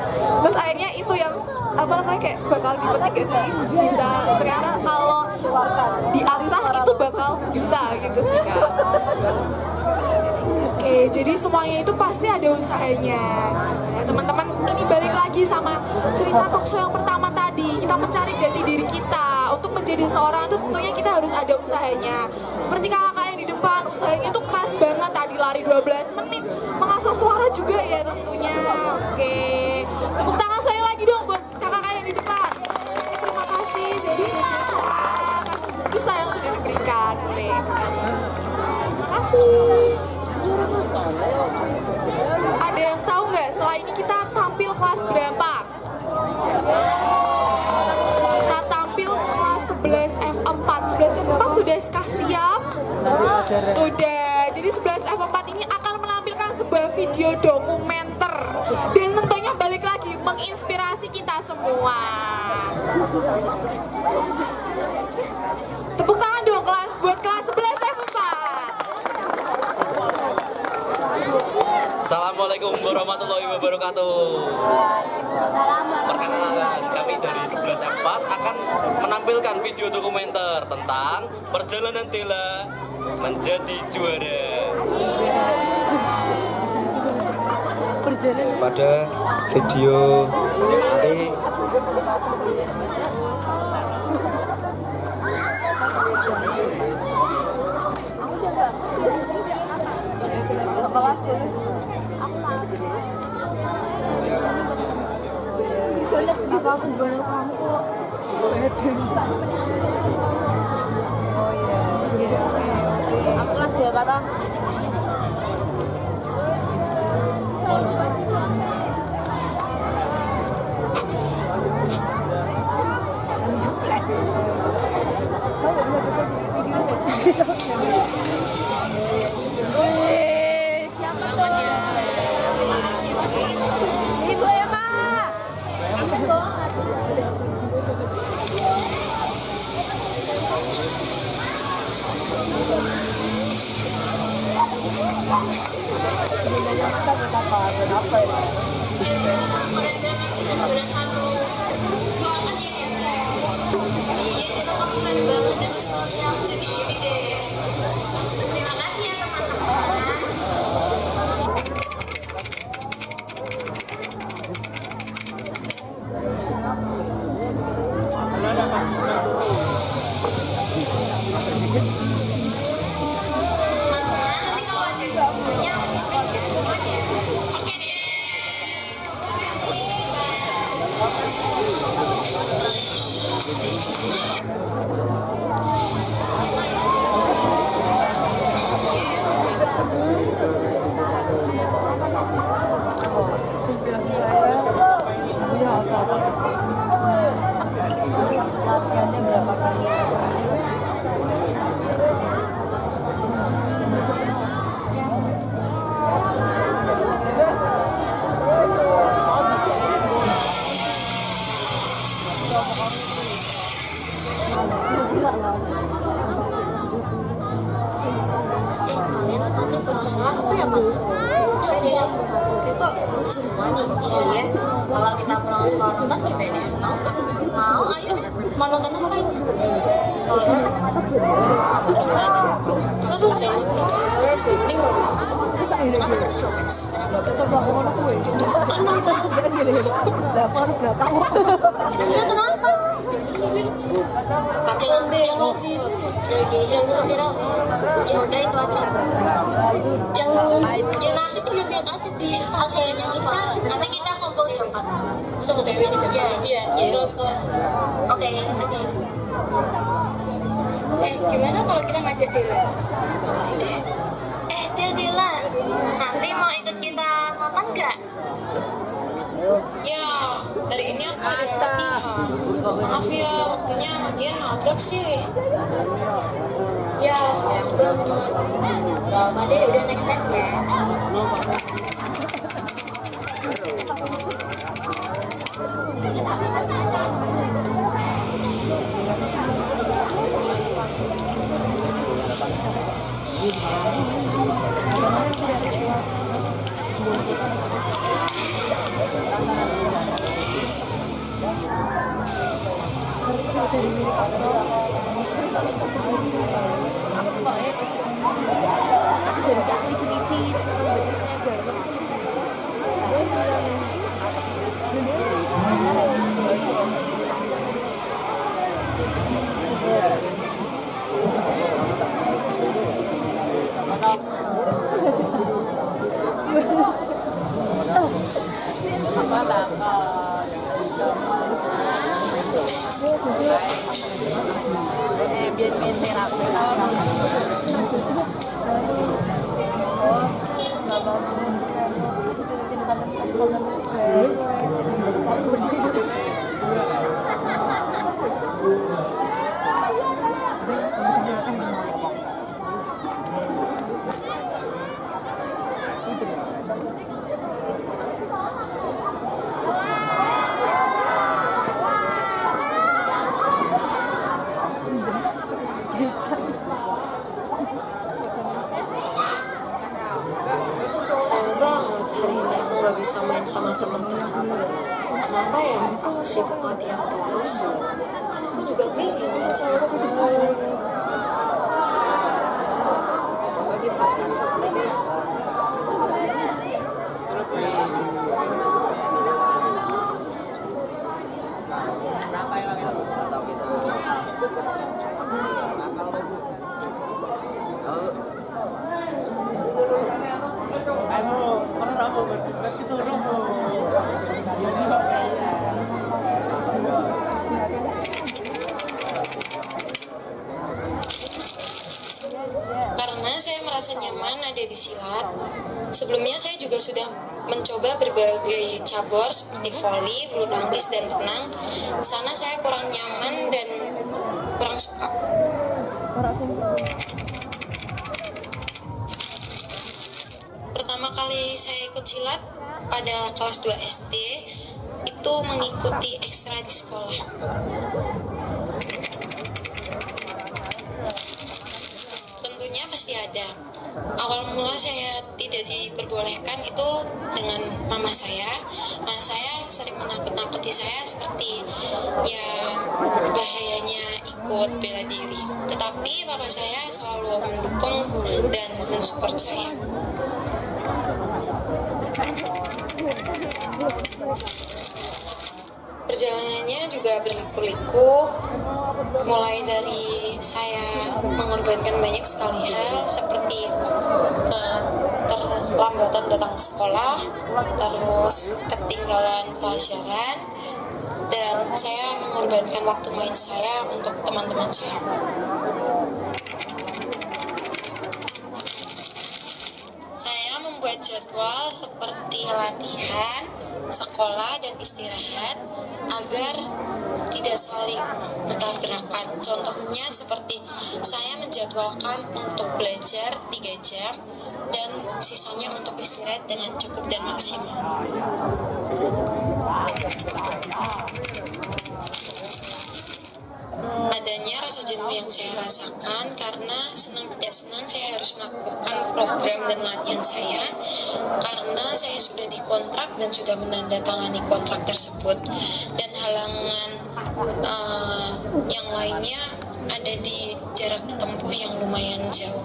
Terus akhirnya itu yang apa namanya, kayak bakal dipetik gak sih, bisa ternyata kalau diasah itu bakal bisa gitu sih Kak. Oke, jadi semuanya itu pasti ada usahanya. Ya, teman-teman, ini balik lagi sama cerita talkshow yang pertama tadi. Kita mencari jati diri kita. Untuk menjadi seorang itu tentunya kita harus ada usahanya. Seperti kakak yang di depan, usahanya tuh keras banget. Tadi lari 12 menit, mengasah suara juga ya tentunya. Oke, tepuk tangan saya lagi dong buat kakak yang di depan. Terima kasih. Jadi kisah yang sudah diberikan oleh terima kasih. Ada yang tahu nggak setelah ini kita tampil kelas berapa? Kita tampil kelas 11 F4. 11 F4 sudah siap? Sudah. Jadi 11 F4 ini akan menampilkan sebuah video dokumenter dan tentunya balik lagi menginspirasi kita semua. Tepuk tangan dong buat kelas 11 F4. Assalamualaikum warahmatullahi wabarakatuh. Perkenalkan, kami dari 11 4 akan menampilkan video dokumenter tentang perjalanan Dela menjadi juara. Pada video ini Aku kelas berapa toh? Siapa namanya? Ibu Emma. Terima kasih ya teman-teman. Latihannya berapa kali? Kalian nanti pulang sekolah apa ya, Pak? Iya, kok semua nih? Iya, kalau kita pulang sekolah nonton gimana? Mau? Mau, ayo. Mau nonton apa ini? Horor? Terus jangan kejar. Nih, Kenapa terus? Kenapa? Yang lagi yang viral ya udah itu aja yang ya nanti tinggal lihat aja di akhirnya kita nanti kita kumpul jam 4 sama Dewi ini jam iya jadi oke gimana kalau kita ngajak Dela Dela nanti mau ikut kita nonton nggak? Ya, hari ini aku ada latihan. Maaf ya, waktunya makin nabrak sih. Ya, sayang banget. Gak apa deh, udah next time ya. Jadi aku isi-isi biar main terapi. Sayang banget hari ini aku nggak bisa main sama temen-temen. Kenapa ya? Aku sibuk latihan terus. Kan aku juga pengen main sama temen-temen. Karena saya merasa nyaman ada di silat. Sebelumnya saya juga sudah mencoba berbagai cabur seperti voli, bulu tangkis, dan renang. Di sana saya kurang nyaman dan kurang suka. Pertama kali saya ikut silat pada kelas 2 SD itu mengikuti ekstra di sekolah. Tentunya pasti ada. Awal mula saya tidak diperbolehkan itu dengan mama saya. Mama saya sering menakut-nakuti saya seperti ya bahayanya ikut bela diri. Tetapi papa saya selalu mendukung dan mensupport saya. Perjalanannya juga berliku-liku, mulai dari saya mengorbankan banyak sekali hal seperti keterlambatan datang ke sekolah, terus ketinggalan pelajaran, dan saya mengorbankan waktu main saya untuk teman-teman saya. Saya membuat jadwal seperti latihan, sekolah, dan istirahat agar tidak saling bertabrakan. Contohnya seperti saya menjadwalkan untuk belajar 3 jam dan sisanya untuk istirahat dengan cukup dan maksimal. Adanya rasa jenuh yang saya rasakan karena senang tidak senang saya harus melakukan program dan latihan saya karena saya sudah dikontrak dan sudah menandatangani kontrak tersebut, dan halangan yang lainnya ada di jarak tempuh yang lumayan jauh.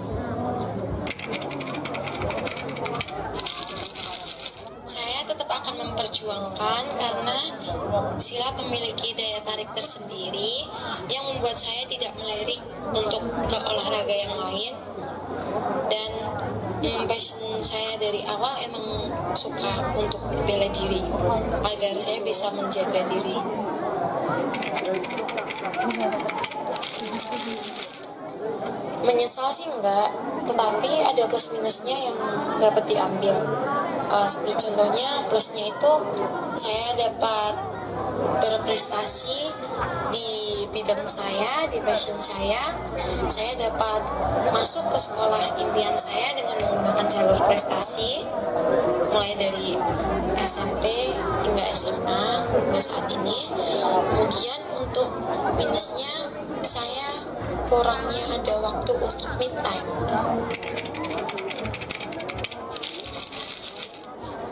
perjuangkan karena silat memiliki daya tarik tersendiri yang membuat saya tidak melirik untuk ke olahraga yang lain. Dan passion saya dari awal emang suka untuk bela diri agar saya bisa menjaga diri. Menyesal sih enggak, tetapi ada plus minusnya yang dapat diambil. Seperti contohnya plusnya itu saya dapat berprestasi di bidang saya, di passion saya dapat masuk ke sekolah impian saya dengan menggunakan jalur prestasi mulai dari SMP hingga SMA hingga saat ini. Kemudian untuk minusnya saya kurangnya ada waktu untuk me time.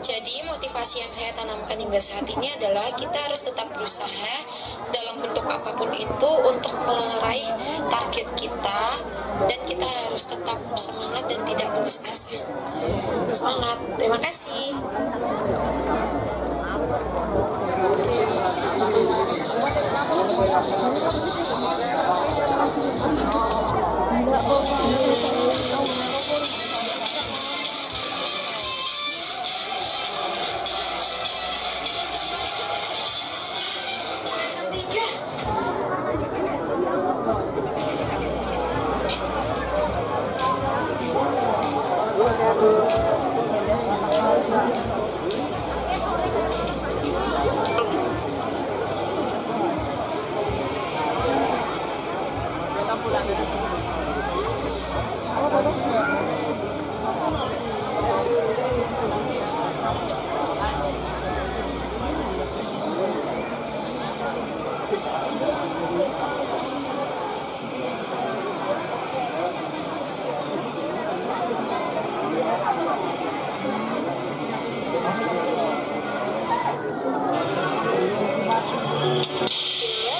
Jadi motivasi yang saya tanamkan hingga saat ini adalah kita harus tetap berusaha dalam bentuk apapun itu untuk meraih target kita, dan kita harus tetap semangat dan tidak putus asa. Semangat, terima kasih.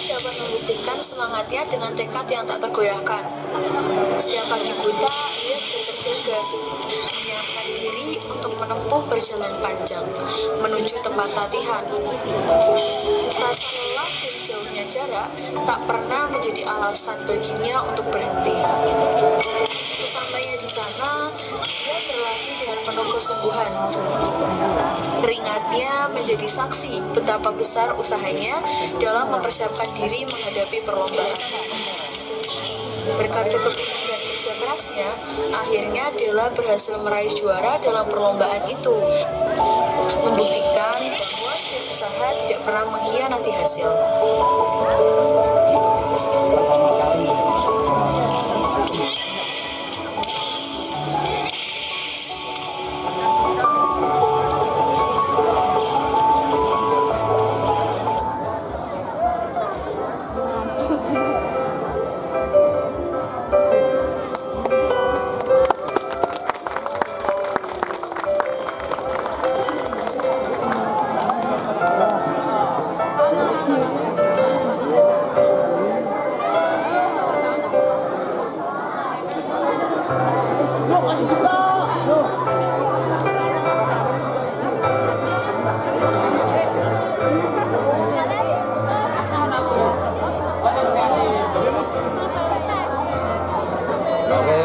Dapat membuktikan semangatnya dengan tekad yang tak tergoyahkan. Setiap pagi buta, ia sudah terjaga, menyiapkan diri untuk menempuh perjalanan panjang menuju tempat latihan. Rasa lelah dan jauhnya jarak tak pernah menjadi alasan baginya untuk berhenti. Sesampainya di sana, dia berlatih dengan penuh kesungguhan. Keringatnya menjadi saksi betapa besar usahanya dalam mempersiapkan diri menghadapi perlombaan. Berkat ketekunan dan kerja kerasnya, akhirnya Della berhasil meraih juara dalam perlombaan itu, membuktikan bahwa setiap usaha tidak pernah mengkhianati hasil.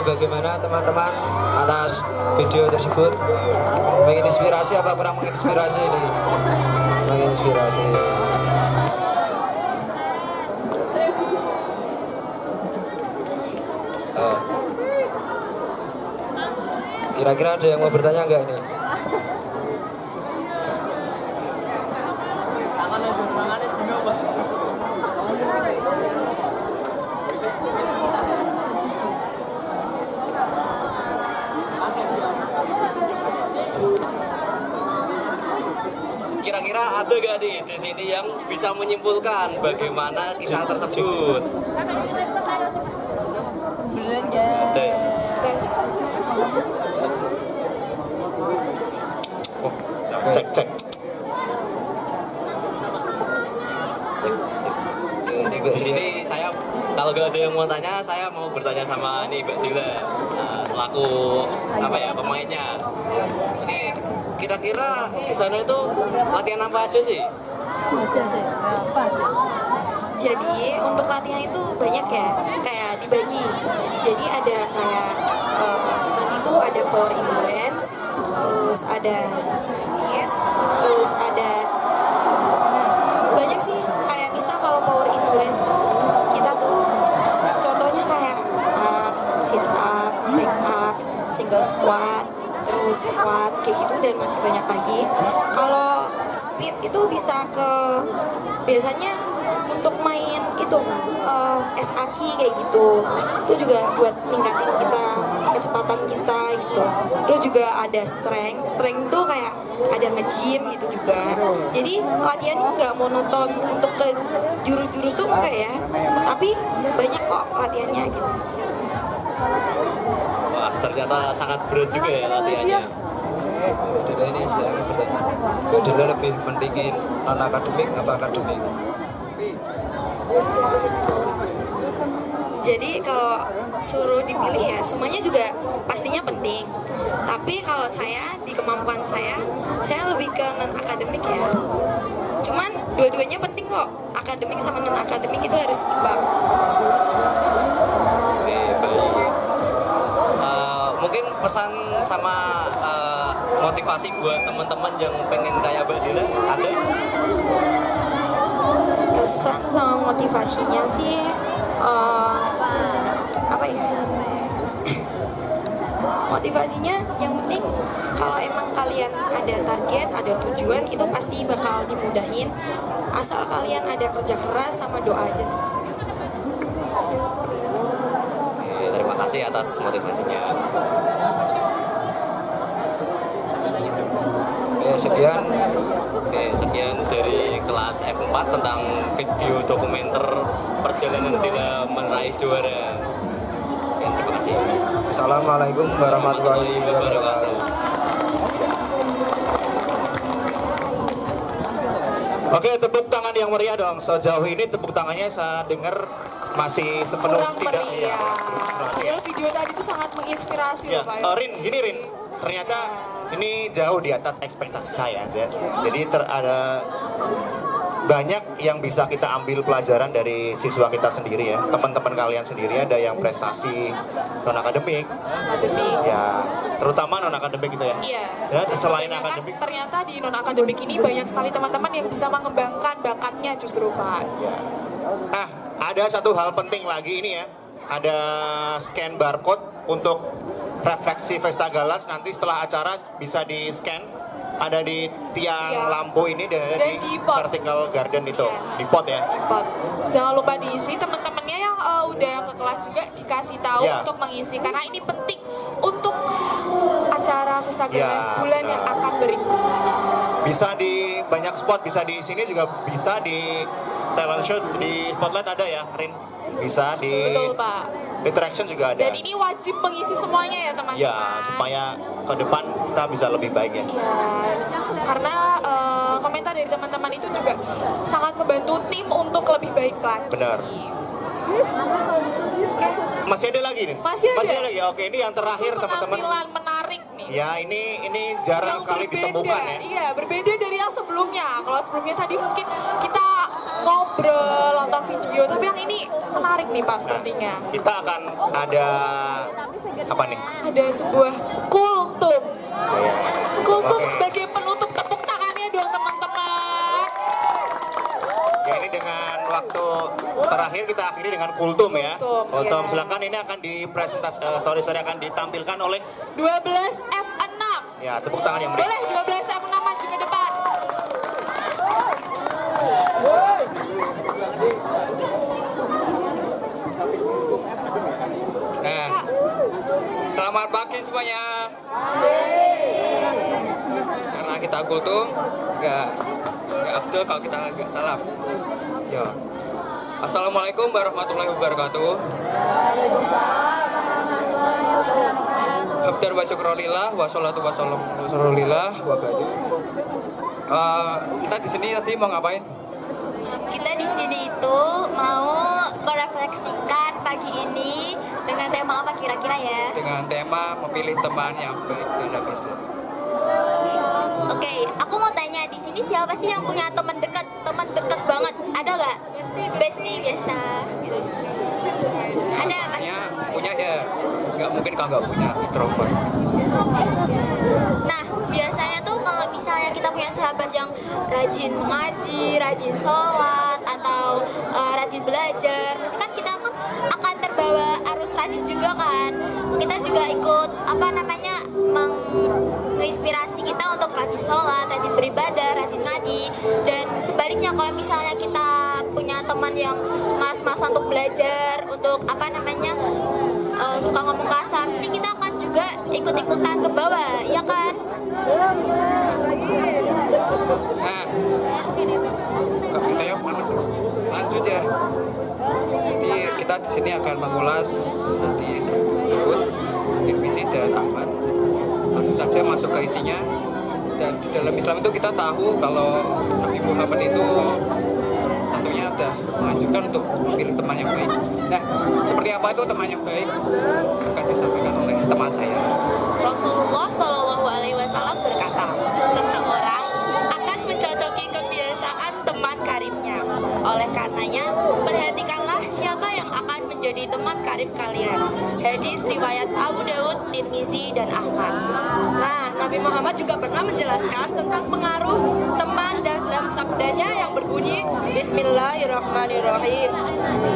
Bagaimana teman-teman atas video tersebut? Menginspirasi apa kurang menginspirasi ini? Menginspirasi. Kira-kira ada yang mau bertanya nggak ini? Kira-kira ada gak nih di sini yang bisa menyimpulkan bagaimana kisah tersebut? Beneran gak? Tes. Cek. Di sini saya, kalau gak ada yang mau tanya, saya mau bertanya sama ini Mbak Della, selaku apa ya, pemainnya. Ini Kira-kira di sana itu latihan apa aja sih? Jadi untuk latihan itu banyak ya, kayak dibagi. Jadi ada kayak nanti tuh ada power endurance, terus ada speed, terus ada banyak sih. Kayak misal kalau power endurance tuh kita tuh contohnya kayak push up, sit up, back up, single squat, terus squat kayak gitu dan masih banyak lagi. Kalau speed itu bisa ke biasanya untuk main itu SAQ kayak gitu, itu juga buat ningkatin kita kecepatan kita gitu. Terus juga ada strength tuh kayak ada nge-gym gitu juga. Jadi latihannya nggak monoton untuk ke jurus-jurus tuh enggak ya, tapi banyak kok latihannya gitu. Wah, ternyata sangat berat juga ya latihannya. Dela ini saya ingin bertanya, Dela lebih pentingin non akademik apa akademik? Jadi kalau suruh dipilih ya semuanya juga pastinya penting. Tapi kalau saya di kemampuan saya lebih ke non akademik ya. Cuman dua-duanya penting kok. Akademik sama non akademik itu harus imbang. Oke, baik. Mungkin pesan sama motivasi buat teman-teman yang pengen kayak Mbak Dela ada? Kesan sama motivasinya sih apa ya? Motivasinya yang penting kalau emang kalian ada target, ada tujuan itu pasti bakal dimudahin asal kalian ada kerja keras sama doa aja sih. Oke, terima kasih atas motivasinya. Sekian dari kelas F4 tentang video dokumenter perjalanan Dela meraih juara. Sekian, terima kasih. Assalamualaikum warahmatullahi wabarakatuh. Oke, tepuk tangan yang meriah dong. Sejauh ini tepuk tangannya saya dengar masih sepenuh Kurang tidak meriah. Padahal video tadi tuh sangat menginspirasi ya. loh Pak. Rin, gini Rin, ternyata ini jauh di atas ekspektasi saya. Jadi ada banyak yang bisa kita ambil pelajaran dari siswa kita sendiri ya. Teman-teman kalian sendiri ada yang prestasi non akademik, ya terutama non akademik gitu ya. Iya. Dan selain akademik, Ternyata di non akademik ini banyak sekali teman-teman yang bisa mengembangkan bakatnya justru Pak. ya. Nah, ada satu hal penting lagi ini ya. Ada scan barcode untuk refleksi Vesta Galas, nanti setelah acara bisa di scan, ada di tiang Ya. lampu ini dan ada Dan di di pot. vertical garden itu, Ya. di pot ya. Pot. Jangan lupa diisi, teman-temannya yang udah ke kelas juga dikasih tahu Ya. untuk mengisi karena ini penting untuk acara Vesta Ya, Galas bulan yang benar. akan berikut. Bisa di banyak spot, bisa di sini juga bisa di talent show, di spotlight ada ya, Rin. Bisa di Betul Pak. interaction juga ada. Dan ini wajib mengisi semuanya ya teman-teman. Ya, supaya ke depan kita bisa lebih baik ya. Iya, karena komentar dari teman-teman itu juga sangat membantu tim untuk lebih baik lagi. Benar. Oke. Masih ada lagi nih? Masih ada. lagi. Oke, ini yang terakhir teman-teman. Penampilan menarik nih. Ya, ini jarang Yang sekali berbeda, ditemukan ya. Iya, berbeda dari yang sebelumnya. Kalau sebelumnya tadi mungkin kita ngobrol, nonton video, tapi yang ini menarik nih Pak sepertinya. Kita akan ada apa nih? Ada sebuah kultum. Kultum Oke. sebagai penutup, tepuk tangannya dong teman-teman. Ya, ini dengan waktu terakhir kita akhiri dengan kultum ya. Kultum, ya. Silakan, ini akan sorry akan ditampilkan oleh 12 F6. ya, tepuk tangan yang meriah. Boleh 12 F6 maju ke depan. Nah, selamat pagi semuanya. Karena kita kultum, nggak abdul kalau kita nggak salam. Ya. Assalamualaikum warahmatullahi wabarakatuh. Abdar wa syukurillah wa sholatu wa salam wa syukurillah wa ba'du. Kita di sini tadi mau ngapain? Kita di sini itu mau merefleksikan pagi ini dengan tema apa kira-kira ya? Dengan tema memilih teman yang baik dalam Islam. Oke, aku mau tanya di sini siapa sih yang punya teman dekat banget? Ada nggak? Bestie biasa. Gitu. Ada Mas? Punya ya, nggak mungkin kalau nggak punya mikrofon. Nah, biasanya tuh kalau misalnya kita punya sahabat yang rajin ngaji, rajin sholat, atau rajin belajar, terus kan kita akan terbawa arus rajin juga kan. Kita juga ikut menginspirasi kita untuk rajin sholat, rajin beribadah, rajin ngaji. Dan sebaliknya kalau misalnya kita punya teman yang malas-malasan untuk belajar, untuk suka ngomong kasar, pasti kita akan juga ikut-ikutan ke bawah, ya kan? Nah, kok saya panas. Lanjut ya. Nanti kita di sini akan mengulas nanti satu Daud, Tirmizi dan Ahmad. Langsung saja masuk ke isinya. Dan di dalam Islam itu kita tahu kalau Nabi Muhammad itu tentunya sudah menganjurkan untuk memilih teman yang baik. Nah, seperti apa itu teman yang baik? Akan disampaikan oleh teman saya. Rasulullah Shallallahu Alaihi Wasallam berkata, seseorang akan mencocoki kebiasaan teman karibnya. Oleh karenanya, perhatikanlah siapa yang akan menjadi teman karib kalian. Hadis riwayat Abu Daud, Tirmizi, dan Ahmad. Nah, Nabi Muhammad juga pernah menjelaskan tentang pengaruh teman dalam sabdanya yang berbunyi Bismillahirrahmanirrahim.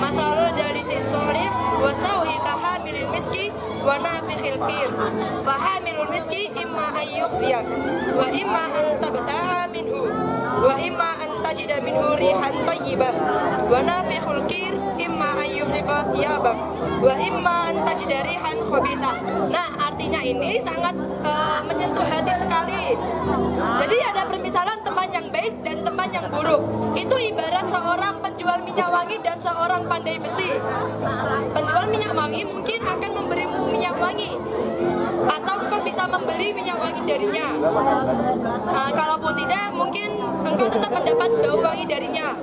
Mathalul jalisi sholih wa sauhi kahamilil miski wa nafikhil qir. Fahamilul miski imma ayyuhriyak wa imma an tabta'a minhu wa imma an tajida minhu rihan tayyibah wa nafikhul qir imma ayyuhriqa thiyabak wa imma an tajida rihan khabithah. Nah, artinya ini sangat menyentuh hati sekali. Jadi ada permisalan teman yang baik dan teman yang buruk. Itu ibarat seorang penjual minyak wangi dan seorang pandai besi. Penjual minyak wangi mungkin akan memberimu minyak wangi, atau engkau bisa membeli minyak wangi darinya. Kalaupun tidak, mungkin engkau tetap mendapat bau wangi darinya.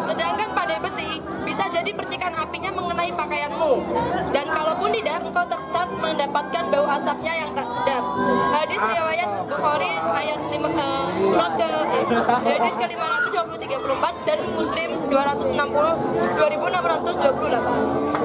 Sedangkan pandai besi bisa jadi percikan apinya mengenai pakaianmu, dan kalaupun tidak, engkau tetap mendapatkan bau asapnya yang tak sedap. Hadis riwayat Bukhari ayat hadis ke 534 dan Muslim 2628.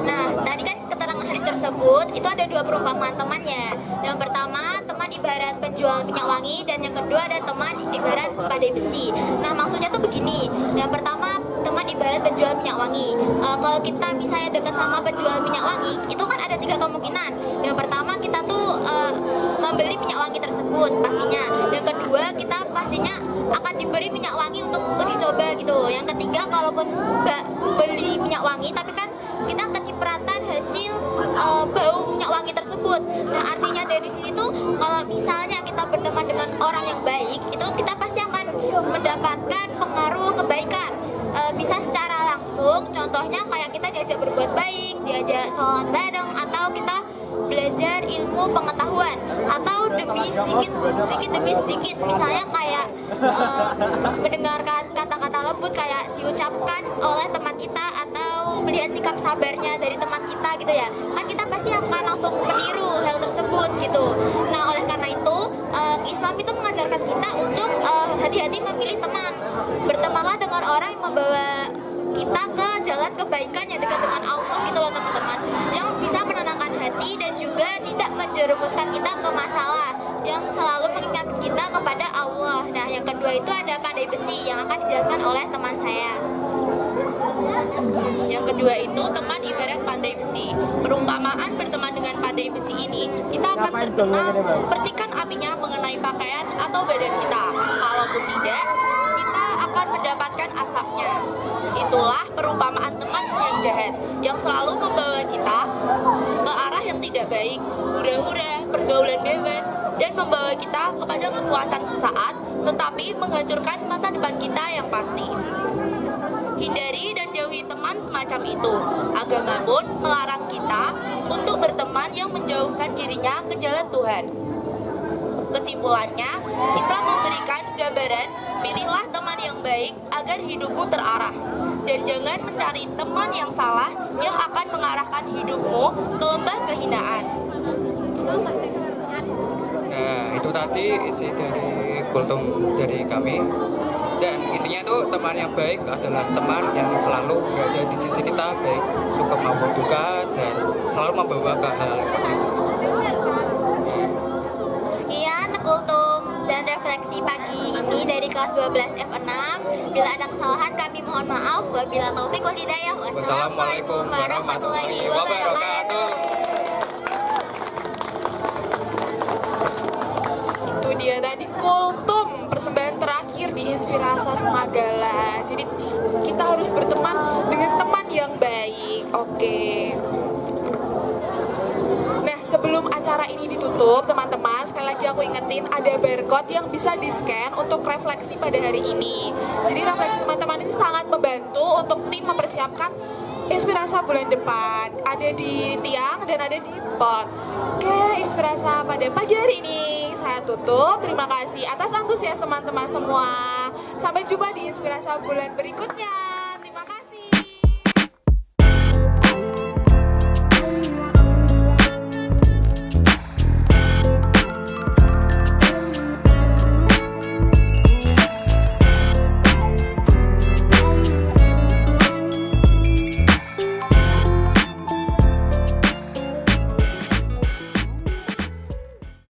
Nah, tadi kan keterangan hadis tersebut itu ada dua perumpamaan temannya. Yang pertama, teman ibarat penjual minyak wangi, dan yang kedua ada teman ibarat pandai besi. Nah, maksudnya tuh begini. Yang pertama, teman ibarat penjual minyak wangi. Kalau kita misalnya dekat sama penjual minyak wangi, itu kan ada 3 kemungkinan. Yang pertama, kita tuh membeli minyak wangi tersebut pastinya. Yang kedua, kita pastinya akan diberi minyak wangi untuk uji coba gitu. Yang ketiga, kalaupun nggak beli minyak wangi, tapi kan kita kecipratan hasil bau minyak wangi tersebut. Nah, artinya dari sini tuh kalau misalnya kita berteman dengan orang yang baik, itu kita pasti akan mendapatkan pengaruh kebaikan. Bisa secara langsung, contohnya kayak kita diajak berbuat baik, diajak sholat bareng, atau kita belajar ilmu pengetahuan, atau demi sedikit misalnya kayak mendengarkan kata-kata lembut kayak diucapkan oleh teman kita, atau melihat sikap sabarnya dari teman kita gitu ya, kan kita pasti akan langsung meniru hal tersebut gitu. Nah, oleh karena itu Islam itu mengajarkan kita untuk hati-hati memilih teman. Bertemanlah dengan orang yang membawa kita ke jalan kebaikan yang dekat dengan Allah gitu loh teman-teman, yang bisa menenangkan hati dan juga tidak menjerumuskan kita ke masalah, yang selalu mengingatkan kita kepada Allah. Nah, yang kedua itu ada pandai besi yang akan dijelaskan oleh teman saya. Yang kedua itu teman ibarat pandai besi. Perumpamaan berteman dengan pandai besi ini, kita akan terkena percikan apinya mengenai pakaian atau badan kita. Kalaupun tidak, kita akan mendapatkan asapnya. Itulah perumpamaan teman yang jahat, yang selalu membawa kita ke arah yang tidak baik, hura-hura, pergaulan bebas, dan membawa kita kepada kepuasan sesaat, tetapi menghancurkan masa depan kita yang pasti. Hindari dan jauhi teman semacam itu. Agama pun melarang kita untuk berteman yang menjauhkan dirinya ke jalan Tuhan. Kesimpulannya, Islam memberikan gambaran, pilihlah teman yang baik agar hidupmu terarah. Dan jangan mencari teman yang salah yang akan mengarahkan hidupmu ke lembah kehinaan. Nah, itu tadi isi dari kultum dari kami. Dan intinya itu teman yang baik adalah teman yang selalu berada di sisi kita, baik suka maupun duka, dan selalu membawa ke hal positif. Sekian kultum dan refleksi pagi ini dari kelas 12 F6. Bila ada kesalahan kami mohon maaf. Wabila taufik wal hidayah. Wassalamualaikum warahmatullahi wabarakatuh. Itu dia tadi kultum persembahan terakhir di Inspirasa Semagala. Jadi kita harus berteman dengan teman yang baik. Oke. Nah, sebelum acara ini ditutup, teman-teman, sekali lagi aku ingetin ada barcode yang bisa di-scan untuk refleksi pada hari ini. Jadi refleksi teman-teman ini sangat membantu untuk tim mempersiapkan Inspirasa bulan depan. Ada di tiang dan ada di pot. Oke, Inspirasa pada pagi hari ini saya tutup. Terima kasih atas antusias teman-teman semua. Sampai jumpa di Inspirasa bulan berikutnya.